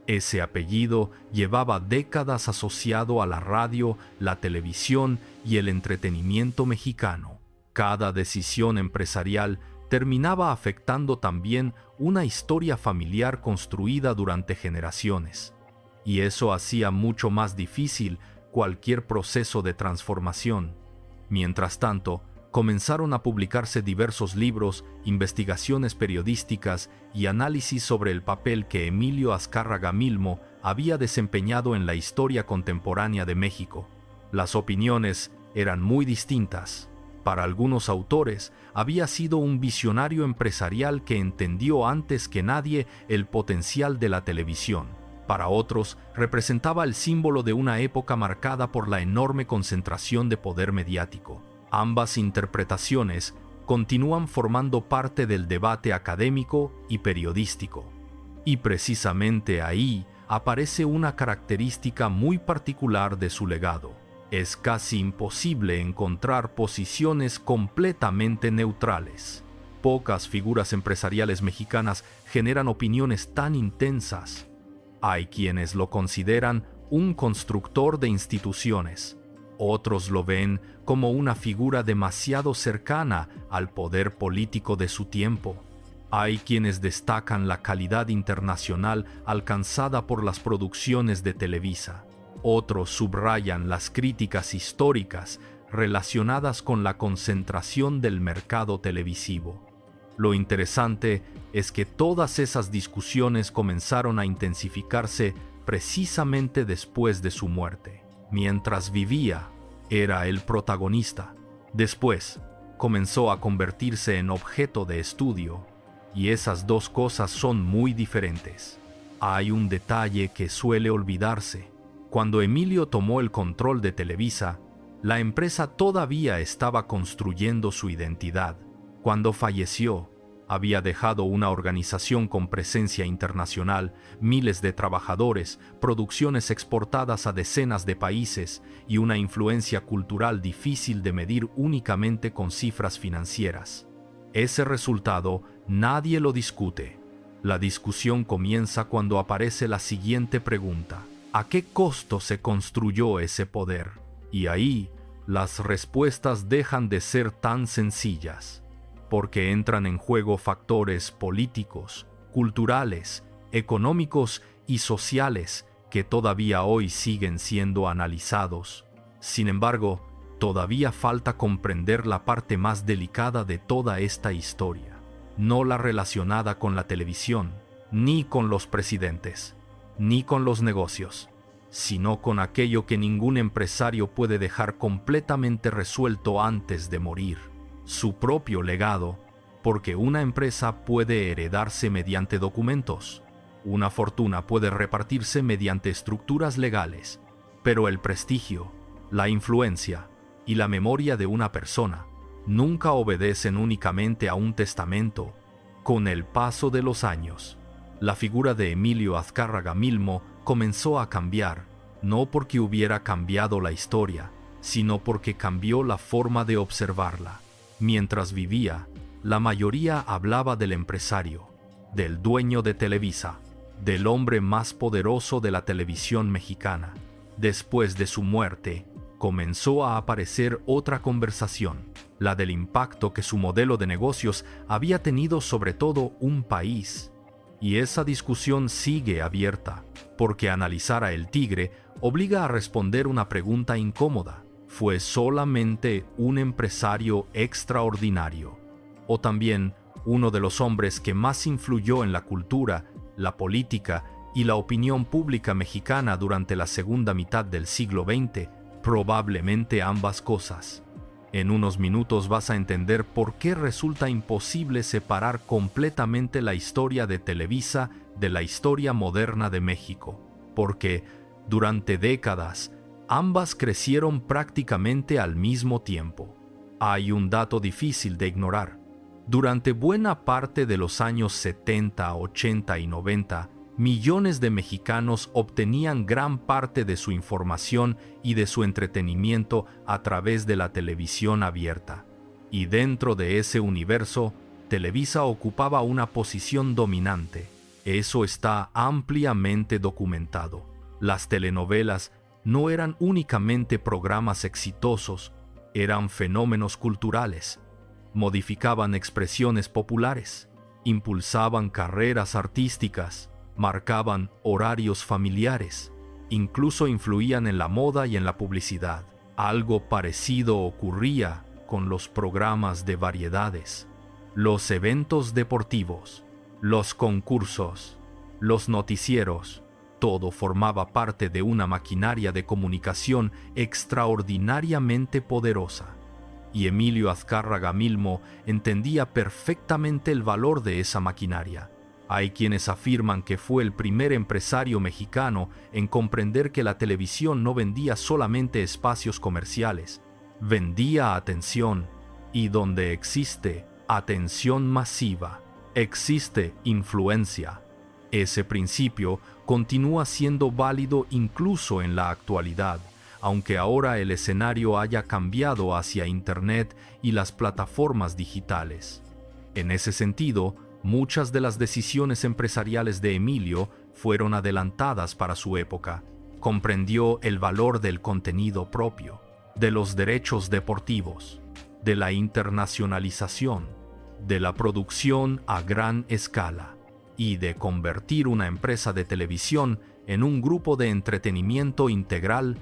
Ese apellido llevaba décadas asociado a la radio, la televisión y el entretenimiento mexicano. Cada decisión empresarial terminaba afectando también una historia familiar construida durante generaciones. Y eso hacía mucho más difícil cualquier proceso de transformación. Mientras tanto, comenzaron a publicarse diversos libros, investigaciones periodísticas y análisis sobre el papel que Emilio Azcárraga Milmo había desempeñado en la historia contemporánea de México. Las opiniones eran muy distintas. Para algunos autores, había sido un visionario empresarial que entendió antes que nadie el potencial de la televisión. Para otros, representaba el símbolo de una época marcada por la enorme concentración de poder mediático. Ambas interpretaciones continúan formando parte del debate académico y periodístico. Y precisamente ahí aparece una característica muy particular de su legado. Es casi imposible encontrar posiciones completamente neutrales. Pocas figuras empresariales mexicanas generan opiniones tan intensas. Hay quienes lo consideran un constructor de instituciones. Otros lo ven como una figura demasiado cercana al poder político de su tiempo. Hay quienes destacan la calidad internacional alcanzada por las producciones de Televisa. Otros subrayan las críticas históricas relacionadas con la concentración del mercado televisivo. Lo interesante es que todas esas discusiones comenzaron a intensificarse precisamente después de su muerte. Mientras vivía, era el protagonista. Después, comenzó a convertirse en objeto de estudio, y esas dos cosas son muy diferentes. Hay un detalle que suele olvidarse. Cuando Emilio tomó el control de Televisa, la empresa todavía estaba construyendo su identidad. Cuando falleció, había dejado una organización con presencia internacional, miles de trabajadores, producciones exportadas a decenas de países y una influencia cultural difícil de medir únicamente con cifras financieras. Ese resultado nadie lo discute. La discusión comienza cuando aparece la siguiente pregunta: ¿a qué costo se construyó ese poder? Y ahí, las respuestas dejan de ser tan sencillas, porque entran en juego factores políticos, culturales, económicos y sociales que todavía hoy siguen siendo analizados. Sin embargo, todavía falta comprender la parte más delicada de toda esta historia, no la relacionada con la televisión, ni con los presidentes, ni con los negocios, sino con aquello que ningún empresario puede dejar completamente resuelto antes de morir: su propio legado, porque una empresa puede heredarse mediante documentos, una fortuna puede repartirse mediante estructuras legales, pero el prestigio, la influencia y la memoria de una persona nunca obedecen únicamente a un testamento. Con el paso de los años, la figura de Emilio Azcárraga Milmo comenzó a cambiar, no porque hubiera cambiado la historia, sino porque cambió la forma de observarla. Mientras vivía, la mayoría hablaba del empresario, del dueño de Televisa, del hombre más poderoso de la televisión mexicana. Después de su muerte, comenzó a aparecer otra conversación, la del impacto que su modelo de negocios había tenido sobre todo un país. Y esa discusión sigue abierta, porque analizar a El Tigre obliga a responder una pregunta incómoda. ¿Fue solamente un empresario extraordinario? ¿O también uno de los hombres que más influyó en la cultura, la política y la opinión pública mexicana durante la segunda mitad del siglo XX? Probablemente ambas cosas. En unos minutos vas a entender por qué resulta imposible separar completamente la historia de Televisa de la historia moderna de México, porque durante décadas ambas crecieron prácticamente al mismo tiempo. Hay un dato difícil de ignorar. Durante buena parte de los años 70, 80 y 90, millones de mexicanos obtenían gran parte de su información y de su entretenimiento a través de la televisión abierta. Y dentro de ese universo, Televisa ocupaba una posición dominante. Eso está ampliamente documentado. Las telenovelas no eran únicamente programas exitosos, eran fenómenos culturales. Modificaban expresiones populares, impulsaban carreras artísticas, marcaban horarios familiares, incluso influían en la moda y en la publicidad. Algo parecido ocurría con los programas de variedades, los eventos deportivos, los concursos, los noticieros. Todo formaba parte de una maquinaria de comunicación extraordinariamente poderosa. Y Emilio Azcárraga Milmo entendía perfectamente el valor de esa maquinaria. Hay quienes afirman que fue el primer empresario mexicano en comprender que la televisión no vendía solamente espacios comerciales, vendía atención, y donde existe atención masiva, existe influencia. Ese principio continúa siendo válido incluso en la actualidad, aunque ahora el escenario haya cambiado hacia Internet y las plataformas digitales. En ese sentido, muchas de las decisiones empresariales de Emilio fueron adelantadas para su época. Comprendió el valor del contenido propio, de los derechos deportivos, de la internacionalización, de la producción a gran escala y de convertir una empresa de televisión en un grupo de entretenimiento integral.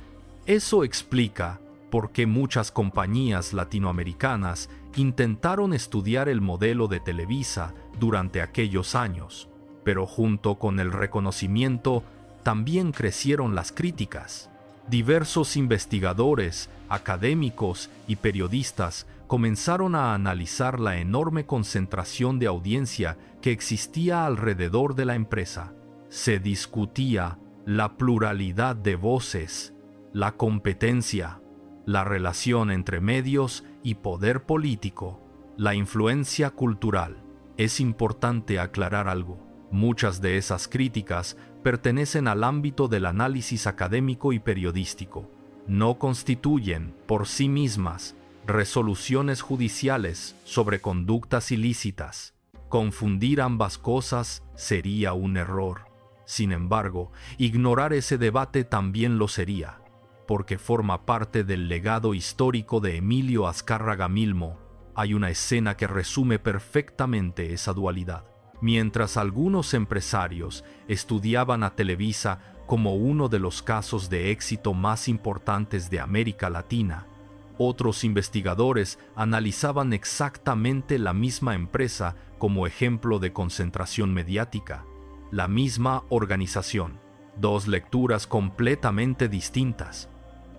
Eso explica por qué muchas compañías latinoamericanas intentaron estudiar el modelo de Televisa durante aquellos años, pero junto con el reconocimiento también crecieron las críticas. Diversos investigadores, académicos y periodistas comenzaron a analizar la enorme concentración de audiencia que existía alrededor de la empresa. Se discutía la pluralidad de voces, la competencia, la relación entre medios y poder político, la influencia cultural. Es importante aclarar algo. Muchas de esas críticas pertenecen al ámbito del análisis académico y periodístico. No constituyen, por sí mismas, resoluciones judiciales sobre conductas ilícitas. Confundir ambas cosas sería un error. Sin embargo, ignorar ese debate también lo sería, porque forma parte del legado histórico de Emilio Azcárraga Milmo. Hay una escena que resume perfectamente esa dualidad. Mientras algunos empresarios estudiaban a Televisa como uno de los casos de éxito más importantes de América Latina, otros investigadores analizaban exactamente la misma empresa como ejemplo de concentración mediática. La misma organización, dos lecturas completamente distintas,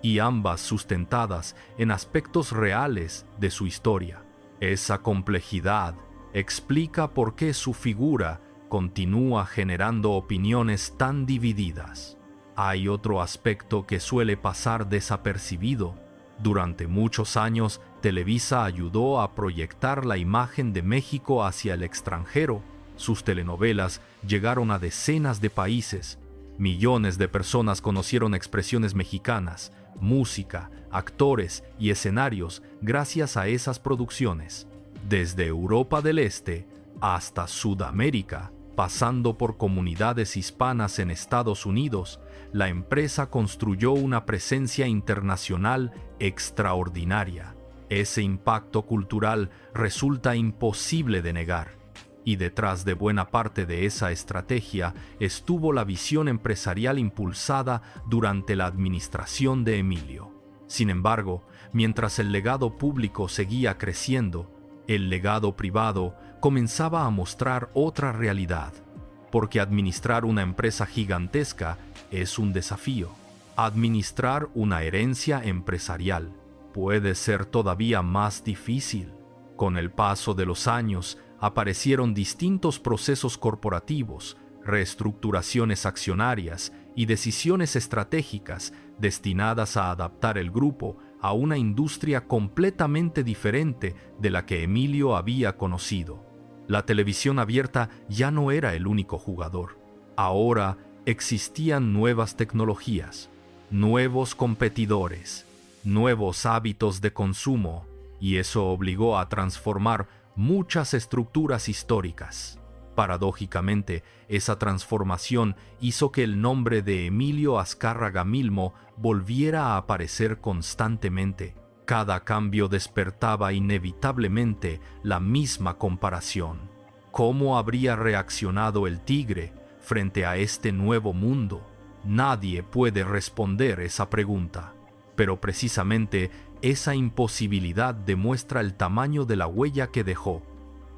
y ambas sustentadas en aspectos reales de su historia. Esa complejidad explica por qué su figura continúa generando opiniones tan divididas. Hay otro aspecto que suele pasar desapercibido. Durante muchos años, Televisa ayudó a proyectar la imagen de México hacia el extranjero. Sus telenovelas llegaron a decenas de países. Millones de personas conocieron expresiones mexicanas, música, actores y escenarios gracias a esas producciones. Desde Europa del Este hasta Sudamérica, pasando por comunidades hispanas en Estados Unidos, la empresa construyó una presencia internacional extraordinaria. Ese impacto cultural resulta imposible de negar. Y detrás de buena parte de esa estrategia estuvo la visión empresarial impulsada durante la administración de Emilio. Sin embargo, mientras el legado público seguía creciendo, el legado privado comenzaba a mostrar otra realidad, porque administrar una empresa gigantesca es un desafío. Administrar una herencia empresarial puede ser todavía más difícil. Con el paso de los años, aparecieron distintos procesos corporativos, reestructuraciones accionarias y decisiones estratégicas destinadas a adaptar el grupo a una industria completamente diferente de la que Emilio había conocido. La televisión abierta ya no era el único jugador. Ahora existían nuevas tecnologías, nuevos competidores, nuevos hábitos de consumo, y eso obligó a transformar muchas estructuras históricas. Paradójicamente, esa transformación hizo que el nombre de Emilio Azcárraga Milmo volviera a aparecer constantemente. Cada cambio despertaba inevitablemente la misma comparación. ¿Cómo habría reaccionado el tigre frente a este nuevo mundo? Nadie puede responder esa pregunta. Pero precisamente esa imposibilidad demuestra el tamaño de la huella que dejó,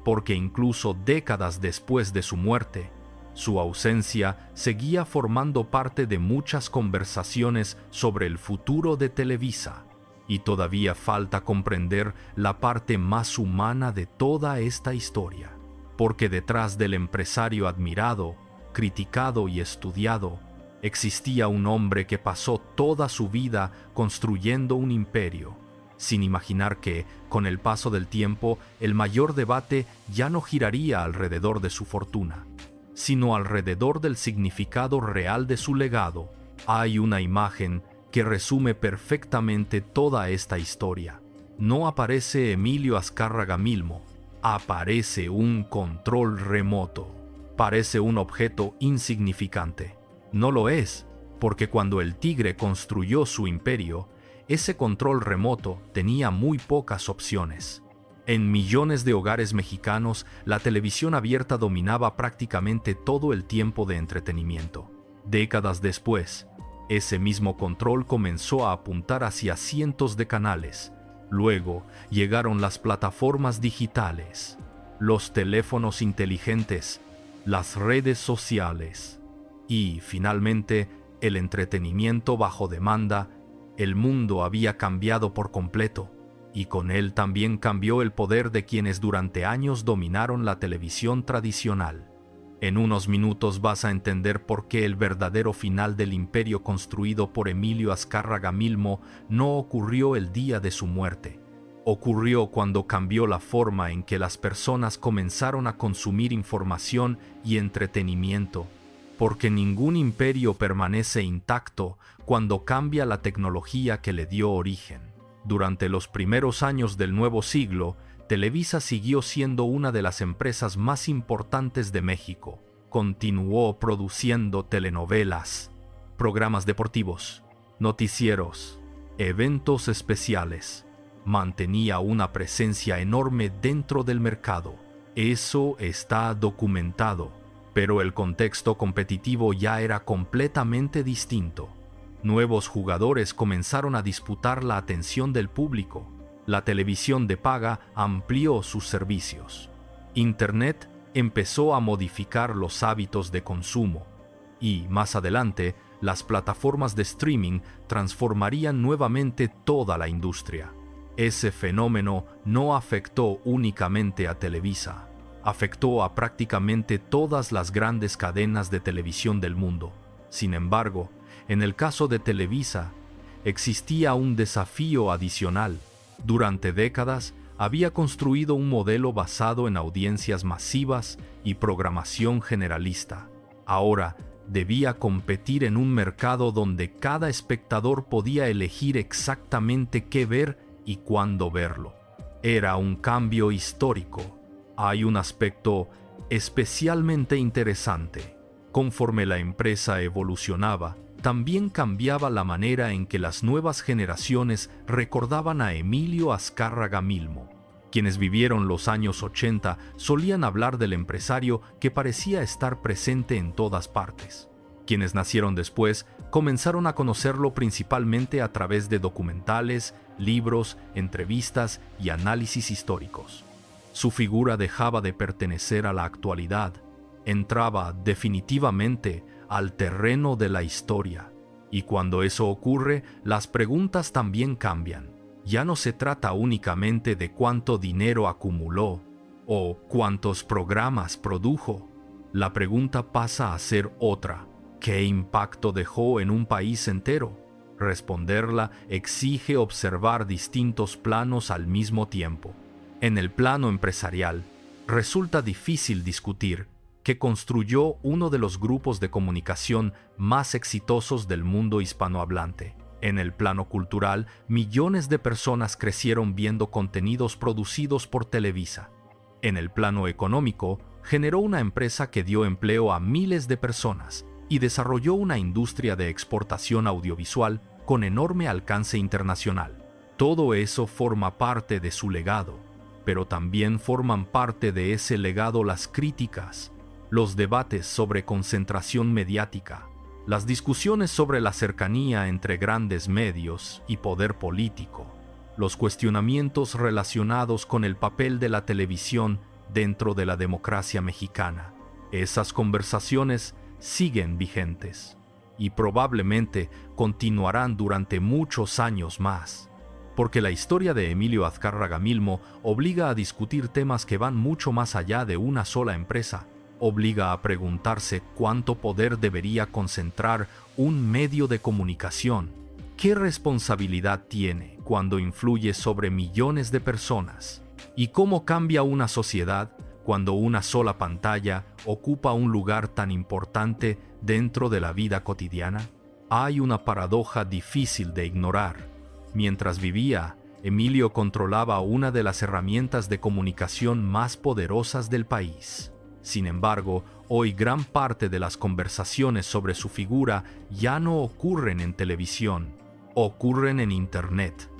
porque incluso décadas después de su muerte, su ausencia seguía formando parte de muchas conversaciones sobre el futuro de Televisa. Y todavía falta comprender la parte más humana de toda esta historia, porque detrás del empresario admirado, criticado y estudiado, existía un hombre que pasó toda su vida construyendo un imperio, sin imaginar que, con el paso del tiempo, el mayor debate ya no giraría alrededor de su fortuna, sino alrededor del significado real de su legado. Hay una imagen que resume perfectamente toda esta historia. No aparece Emilio Azcárraga Milmo, aparece un control remoto. Parece un objeto insignificante. No lo es, porque cuando el tigre construyó su imperio, ese control remoto tenía muy pocas opciones. En millones de hogares mexicanos, la televisión abierta dominaba prácticamente todo el tiempo de entretenimiento. Décadas después, ese mismo control comenzó a apuntar hacia cientos de canales. Luego llegaron las plataformas digitales, los teléfonos inteligentes, las redes sociales y, finalmente, el entretenimiento bajo demanda. El mundo había cambiado por completo, y con él también cambió el poder de quienes durante años dominaron la televisión tradicional. En unos minutos vas a entender por qué el verdadero final del imperio construido por Emilio Azcárraga Milmo no ocurrió el día de su muerte. Ocurrió cuando cambió la forma en que las personas comenzaron a consumir información y entretenimiento, porque ningún imperio permanece intacto cuando cambia la tecnología que le dio origen. Durante los primeros años del nuevo siglo, Televisa siguió siendo una de las empresas más importantes de México. Continuó produciendo telenovelas, programas deportivos, noticieros, eventos especiales. Mantenía una presencia enorme dentro del mercado. Eso está documentado, pero el contexto competitivo ya era completamente distinto. Nuevos jugadores comenzaron a disputar la atención del público. La televisión de paga amplió sus servicios. Internet empezó a modificar los hábitos de consumo. Y, más adelante, las plataformas de streaming transformarían nuevamente toda la industria. Ese fenómeno no afectó únicamente a Televisa. Afectó a prácticamente todas las grandes cadenas de televisión del mundo. Sin embargo, en el caso de Televisa, existía un desafío adicional. Durante décadas, había construido un modelo basado en audiencias masivas y programación generalista. Ahora, debía competir en un mercado donde cada espectador podía elegir exactamente qué ver y cuándo verlo. Era un cambio histórico. Hay un aspecto especialmente interesante. Conforme la empresa evolucionaba, también cambiaba la manera en que las nuevas generaciones recordaban a Emilio Azcárraga Milmo. Quienes vivieron los años 80 solían hablar del empresario que parecía estar presente en todas partes. Quienes nacieron después comenzaron a conocerlo principalmente a través de documentales, libros, entrevistas y análisis históricos. Su figura dejaba de pertenecer a la actualidad, entraba definitivamente al terreno de la historia. Y cuando eso ocurre, las preguntas también cambian. Ya no se trata únicamente de cuánto dinero acumuló o cuántos programas produjo. La pregunta pasa a ser otra. ¿Qué impacto dejó en un país entero? Responderla exige observar distintos planos al mismo tiempo. En el plano empresarial, resulta difícil discutir que construyó uno de los grupos de comunicación más exitosos del mundo hispanohablante. En el plano cultural, millones de personas crecieron viendo contenidos producidos por Televisa. En el plano económico, generó una empresa que dio empleo a miles de personas y desarrolló una industria de exportación audiovisual con enorme alcance internacional. Todo eso forma parte de su legado, pero también forman parte de ese legado las críticas, los debates sobre concentración mediática, las discusiones sobre la cercanía entre grandes medios y poder político, los cuestionamientos relacionados con el papel de la televisión dentro de la democracia mexicana. Esas conversaciones siguen vigentes y probablemente continuarán durante muchos años más, porque la historia de Emilio Azcárraga Milmo obliga a discutir temas que van mucho más allá de una sola empresa. Obliga a preguntarse cuánto poder debería concentrar un medio de comunicación, qué responsabilidad tiene cuando influye sobre millones de personas, y cómo cambia una sociedad cuando una sola pantalla ocupa un lugar tan importante dentro de la vida cotidiana. Hay una paradoja difícil de ignorar. Mientras vivía, Emilio controlaba una de las herramientas de comunicación más poderosas del país. Sin embargo, hoy gran parte de las conversaciones sobre su figura ya no ocurren en televisión, ocurren en Internet,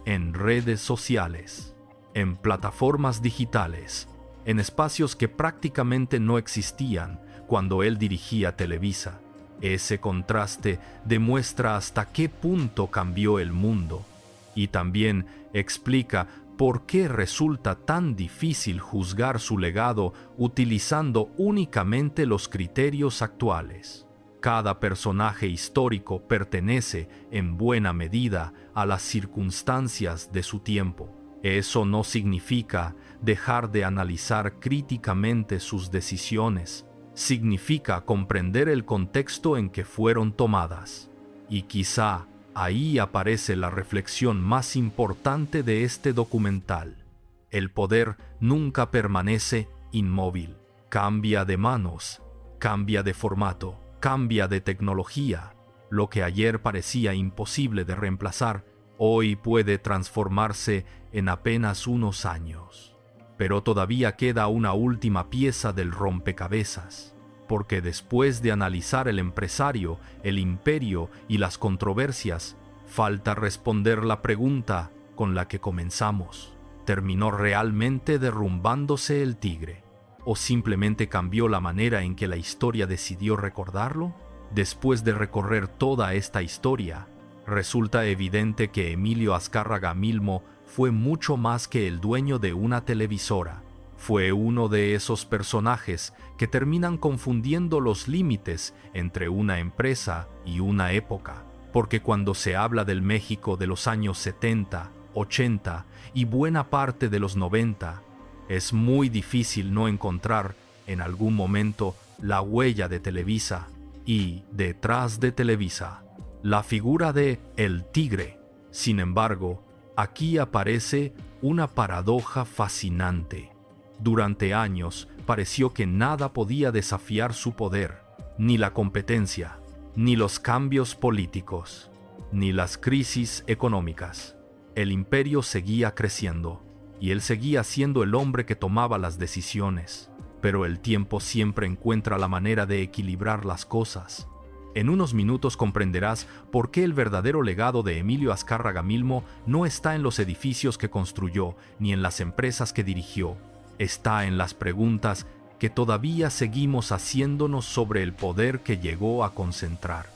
en redes sociales, en plataformas digitales, en espacios que prácticamente no existían cuando él dirigía Televisa. Ese contraste demuestra hasta qué punto cambió el mundo y también explica ¿por qué resulta tan difícil juzgar su legado utilizando únicamente los criterios actuales? Cada personaje histórico pertenece, en buena medida, a las circunstancias de su tiempo. Eso no significa dejar de analizar críticamente sus decisiones. Significa comprender el contexto en que fueron tomadas. Y quizá ahí aparece la reflexión más importante de este documental. El poder nunca permanece inmóvil. Cambia de manos, cambia de formato, cambia de tecnología. Lo que ayer parecía imposible de reemplazar, hoy puede transformarse en apenas unos años. Pero todavía queda una última pieza del rompecabezas. Porque después de analizar el empresario, el imperio y las controversias, falta responder la pregunta con la que comenzamos. ¿Terminó realmente derrumbándose el tigre? ¿O simplemente cambió la manera en que la historia decidió recordarlo? Después de recorrer toda esta historia, resulta evidente que Emilio Azcárraga Milmo fue mucho más que el dueño de una televisora. Fue uno de esos personajes que terminan confundiendo los límites entre una empresa y una época, porque cuando se habla del México de los años 70, 80 y buena parte de los 90, es muy difícil no encontrar en algún momento la huella de Televisa y, detrás de Televisa, la figura de El Tigre. Sin embargo, aquí aparece una paradoja fascinante. Durante años pareció que nada podía desafiar su poder, ni la competencia, ni los cambios políticos, ni las crisis económicas. El imperio seguía creciendo, y él seguía siendo el hombre que tomaba las decisiones. pero el tiempo siempre encuentra la manera de equilibrar las cosas. En unos minutos comprenderás por qué el verdadero legado de Emilio Azcárraga Milmo no está en los edificios que construyó ni en las empresas que dirigió. Está en las preguntas que todavía seguimos haciéndonos sobre el poder que llegó a concentrar.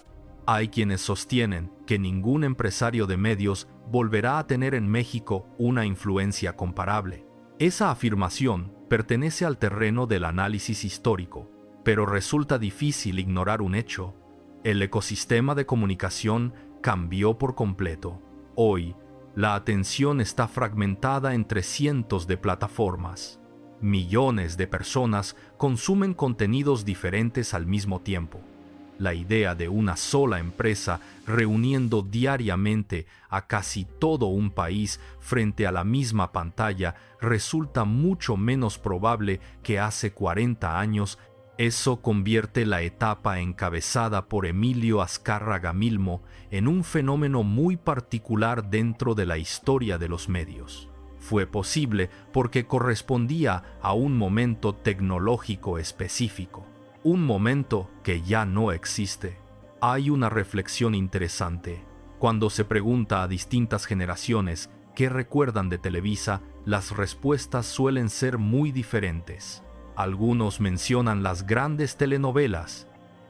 Hay quienes sostienen que ningún empresario de medios volverá a tener en México una influencia comparable. Esa afirmación pertenece al terreno del análisis histórico, pero resulta difícil ignorar un hecho. El ecosistema de comunicación cambió por completo. Hoy, la atención está fragmentada entre cientos de plataformas. Millones de personas consumen contenidos diferentes al mismo tiempo. La idea de una sola empresa reuniendo diariamente a casi todo un país frente a la misma pantalla resulta mucho menos probable que hace 40 años. Eso convierte la etapa encabezada por Emilio Azcárraga Milmo en un fenómeno muy particular dentro de la historia de los medios. Fue posible porque correspondía a un momento tecnológico específico, un momento que ya no existe. Hay una reflexión interesante. Cuando se pregunta a distintas generaciones qué recuerdan de Televisa, las respuestas suelen ser muy diferentes. Algunos mencionan las grandes telenovelas,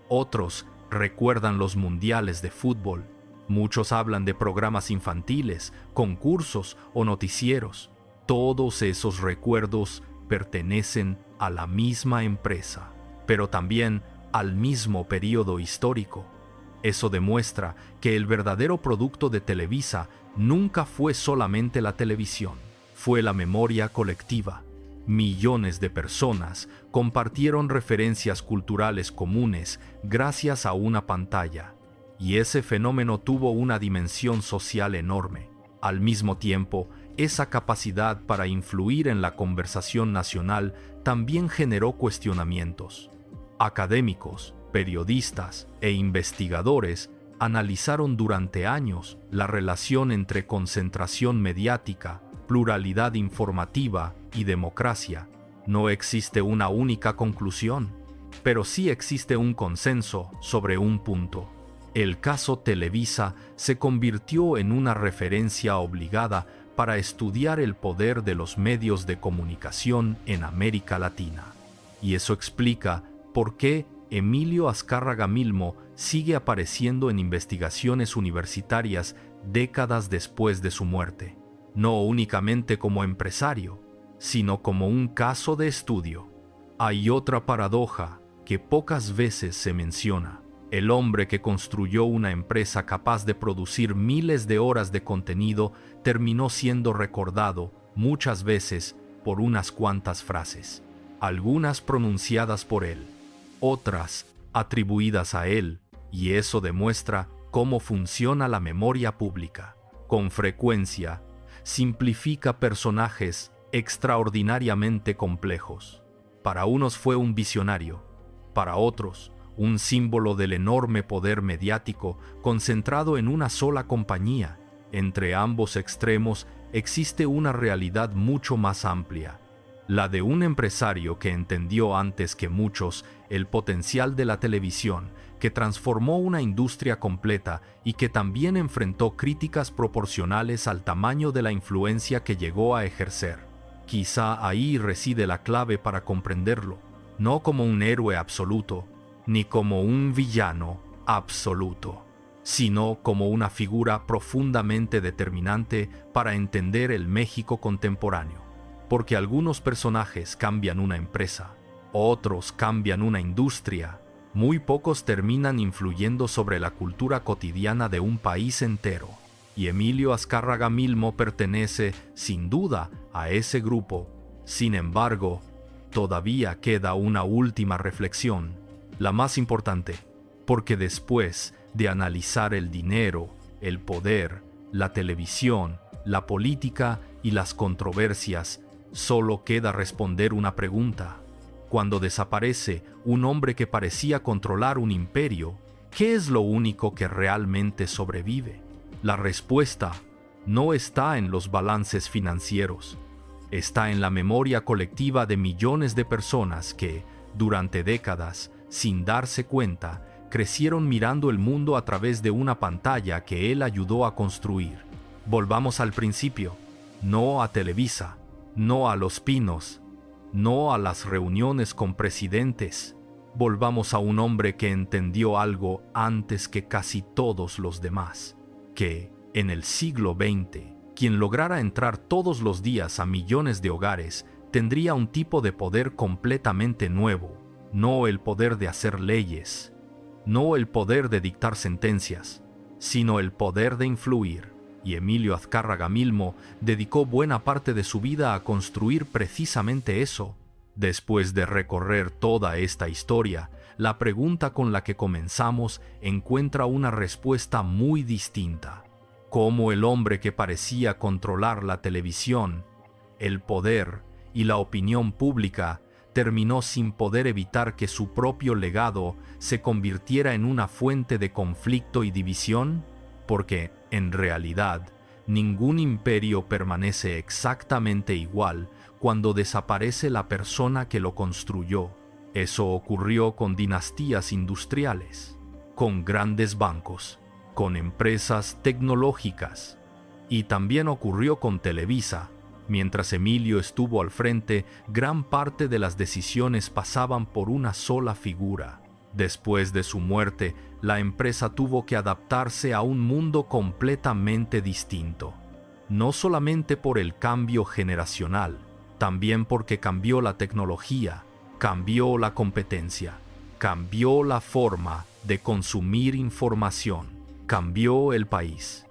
otros recuerdan los mundiales de fútbol, muchos hablan de programas infantiles, concursos o noticieros. Todos esos recuerdos pertenecen a la misma empresa, pero también al mismo periodo histórico. Eso demuestra que el verdadero producto de Televisa nunca fue solamente la televisión, fue la memoria colectiva. Millones de personas compartieron referencias culturales comunes gracias a una pantalla, y ese fenómeno tuvo una dimensión social enorme. Al mismo tiempo, esa capacidad para influir en la conversación nacional también generó cuestionamientos. Académicos, periodistas e investigadores analizaron durante años la relación entre concentración mediática, pluralidad informativa y democracia. No existe una única conclusión, pero sí existe un consenso sobre un punto. El caso Televisa se convirtió en una referencia obligada para estudiar el poder de los medios de comunicación en América Latina. Y eso explica por qué Emilio Azcárraga Milmo sigue apareciendo en investigaciones universitarias décadas después de su muerte. No únicamente como empresario, sino como un caso de estudio. Hay otra paradoja que pocas veces se menciona. El hombre que construyó una empresa capaz de producir miles de horas de contenido terminó siendo recordado muchas veces por unas cuantas frases, algunas pronunciadas por él, otras atribuidas a él, y eso demuestra cómo funciona la memoria pública. Con frecuencia, simplifica personajes extraordinariamente complejos. Para unos fue un visionario, para otros, un símbolo del enorme poder mediático concentrado en una sola compañía. Entre ambos extremos existe una realidad mucho más amplia, la de un empresario que entendió antes que muchos el potencial de la televisión, que transformó una industria completa y que también enfrentó críticas proporcionales al tamaño de la influencia que llegó a ejercer. Quizá ahí reside la clave para comprenderlo, no como un héroe absoluto, ni como un villano absoluto, sino como una figura profundamente determinante para entender el México contemporáneo. Porque algunos personajes cambian una empresa, otros cambian una industria, muy pocos terminan influyendo sobre la cultura cotidiana de un país entero. Y Emilio Azcárraga Milmo pertenece, sin duda, a ese grupo. Sin embargo, todavía queda una última reflexión, la más importante, porque después de analizar el dinero, el poder, la televisión, la política y las controversias, solo queda responder una pregunta. Cuando desaparece un hombre que parecía controlar un imperio, ¿qué es lo único que realmente sobrevive? La respuesta no está en los balances financieros, está en la memoria colectiva de millones de personas que, durante décadas, sin darse cuenta, crecieron mirando el mundo a través de una pantalla que él ayudó a construir. Volvamos al principio. No a Televisa, no a Los Pinos, no a las reuniones con presidentes. Volvamos a un hombre que entendió algo antes que casi todos los demás, que, en el siglo XX, quien lograra entrar todos los días a millones de hogares tendría un tipo de poder completamente nuevo, no el poder de hacer leyes, no el poder de dictar sentencias, sino el poder de influir. Y Emilio Azcárraga Milmo dedicó buena parte de su vida a construir precisamente eso. Después de recorrer toda esta historia, la pregunta con la que comenzamos encuentra una respuesta muy distinta. ¿Cómo el hombre que parecía controlar la televisión, el poder y la opinión pública terminó sin poder evitar que su propio legado se convirtiera en una fuente de conflicto y división? Porque, en realidad, ningún imperio permanece exactamente igual cuando desaparece la persona que lo construyó. Eso ocurrió con dinastías industriales, con grandes bancos, con empresas tecnológicas, y también ocurrió con Televisa. Mientras Emilio estuvo al frente, gran parte de las decisiones pasaban por una sola figura. Después de su muerte, la empresa tuvo que adaptarse a un mundo completamente distinto. No solamente por el cambio generacional, también porque cambió la tecnología, cambió la competencia, cambió la forma de consumir información, cambió el país.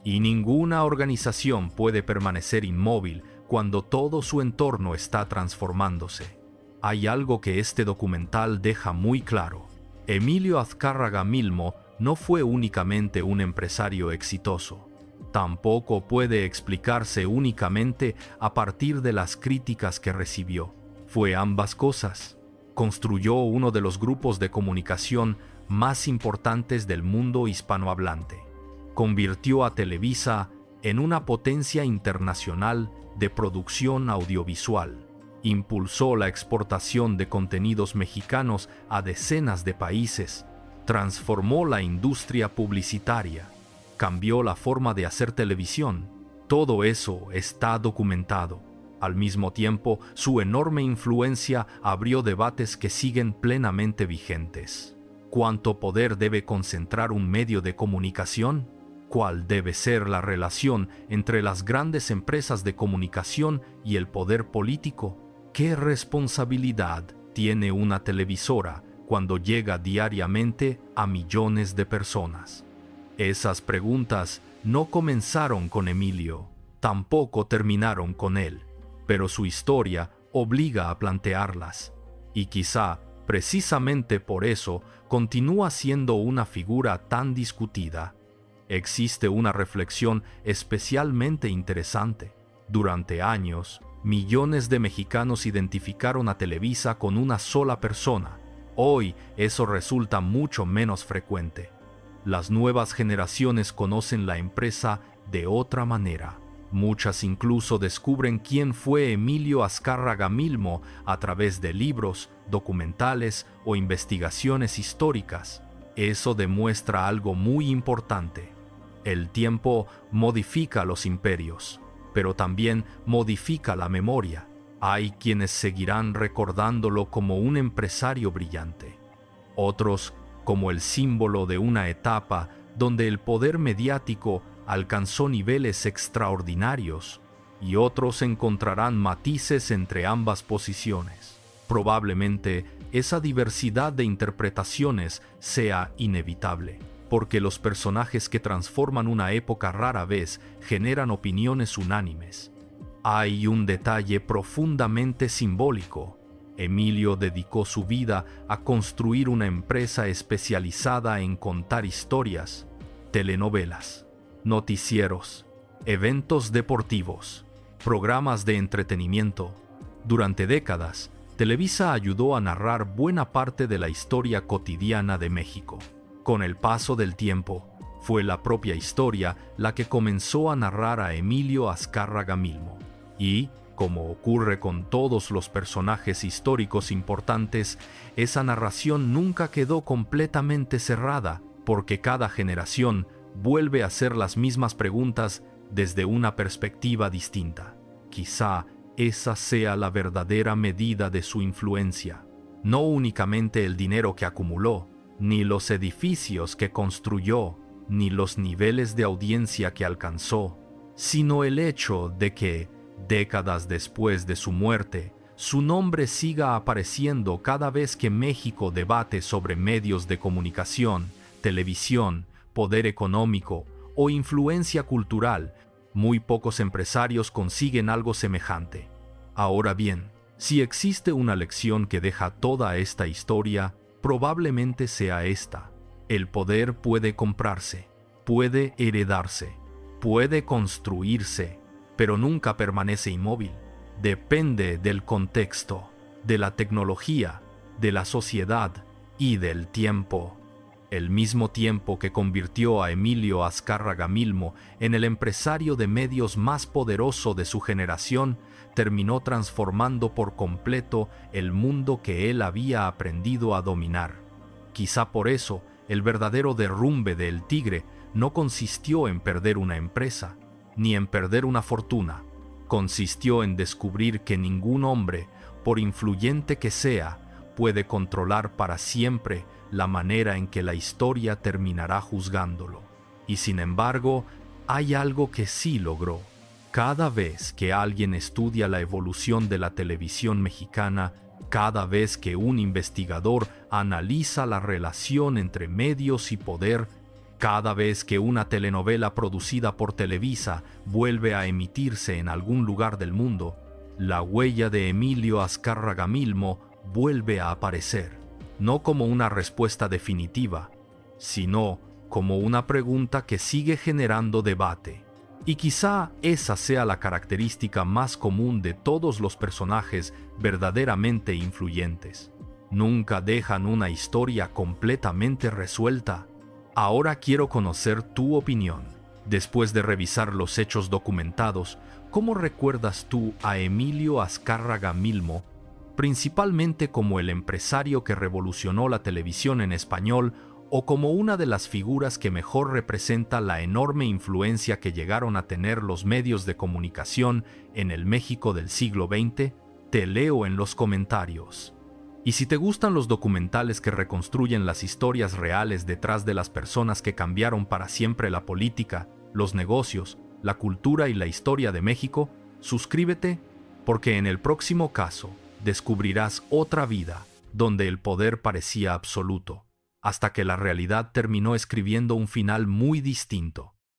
Y ninguna organización puede permanecer inmóvil cuando todo su entorno está transformándose. Hay algo que este documental deja muy claro. Emilio Azcárraga Milmo no fue únicamente un empresario exitoso. Tampoco puede explicarse únicamente a partir de las críticas que recibió. Fue ambas cosas. Construyó uno de los grupos de comunicación más importantes del mundo hispanohablante. Convirtió a Televisa en una potencia internacional de producción audiovisual. Impulsó la exportación de contenidos mexicanos a decenas de países. Transformó la industria publicitaria. Cambió la forma de hacer televisión. Todo eso está documentado. Al mismo tiempo, su enorme influencia abrió debates que siguen plenamente vigentes. ¿Cuánto poder debe concentrar un medio de comunicación? ¿Cuál debe ser la relación entre las grandes empresas de comunicación y el poder político? ¿Qué responsabilidad tiene una televisora cuando llega diariamente a millones de personas? Esas preguntas no comenzaron con Emilio, tampoco terminaron con él, pero su historia obliga a plantearlas. Y quizá, precisamente por eso, continúa siendo una figura tan discutida. Existe una reflexión especialmente interesante. Durante años, millones de mexicanos identificaron a Televisa con una sola persona. Hoy eso resulta mucho menos frecuente. Las nuevas generaciones conocen la empresa de otra manera. Muchas incluso descubren quién fue Emilio Azcárraga Milmo a través de libros, documentales o investigaciones históricas. Eso demuestra algo muy importante. El tiempo modifica los imperios, pero también modifica la memoria. Hay quienes seguirán recordándolo como un empresario brillante. Otros como el símbolo de una etapa donde el poder mediático alcanzó niveles extraordinarios, y otros encontrarán matices entre ambas posiciones. Probablemente esa diversidad de interpretaciones sea inevitable, porque los personajes que transforman una época rara vez generan opiniones unánimes. Hay un detalle profundamente simbólico. Emilio dedicó su vida a construir una empresa especializada en contar historias, telenovelas, noticieros, eventos deportivos, programas de entretenimiento. Durante décadas, Televisa ayudó a narrar buena parte de la historia cotidiana de México. Con el paso del tiempo, fue la propia historia la que comenzó a narrar a Emilio Azcárraga Milmo. Y, Como ocurre con todos los personajes históricos importantes, esa narración nunca quedó completamente cerrada, porque cada generación vuelve a hacer las mismas preguntas desde una perspectiva distinta. Quizá esa sea la verdadera medida de su influencia. No únicamente el dinero que acumuló, ni los edificios que construyó, ni los niveles de audiencia que alcanzó, sino el hecho de que, décadas después de su muerte, su nombre siga apareciendo cada vez que México debate sobre medios de comunicación, televisión, poder económico o influencia cultural. Muy pocos empresarios consiguen algo semejante. Ahora bien, si existe una lección que deja toda esta historia, probablemente sea esta: el poder puede comprarse, puede heredarse, puede construirse, pero nunca permanece inmóvil. Depende del contexto, de la tecnología, de la sociedad y del tiempo. El mismo tiempo que convirtió a Emilio Azcárraga Milmo en el empresario de medios más poderoso de su generación, terminó transformando por completo el mundo que él había aprendido a dominar. Quizá por eso, el verdadero derrumbe de El Tigre no consistió en perder una empresa, ni en perder una fortuna. Consistió en descubrir que ningún hombre, por influyente que sea, puede controlar para siempre la manera en que la historia terminará juzgándolo. Y sin embargo, hay algo que sí logró. Cada vez que alguien estudia la evolución de la televisión mexicana, cada vez que un investigador analiza la relación entre medios y poder, cada vez que una telenovela producida por Televisa vuelve a emitirse en algún lugar del mundo, la huella de Emilio Azcárraga Milmo vuelve a aparecer, no como una respuesta definitiva, sino como una pregunta que sigue generando debate. Y quizá esa sea la característica más común de todos los personajes verdaderamente influyentes. Nunca dejan una historia completamente resuelta. Ahora quiero conocer tu opinión. Después de revisar los hechos documentados, ¿cómo recuerdas tú a Emilio Azcárraga Milmo, principalmente como el empresario que revolucionó la televisión en español o como una de las figuras que mejor representa la enorme influencia que llegaron a tener los medios de comunicación en el México del siglo XX? Te leo en los comentarios. Y si te gustan los documentales que reconstruyen las historias reales detrás de las personas que cambiaron para siempre la política, los negocios, la cultura y la historia de México, suscríbete, porque en el próximo caso descubrirás otra vida donde el poder parecía absoluto, hasta que la realidad terminó escribiendo un final muy distinto.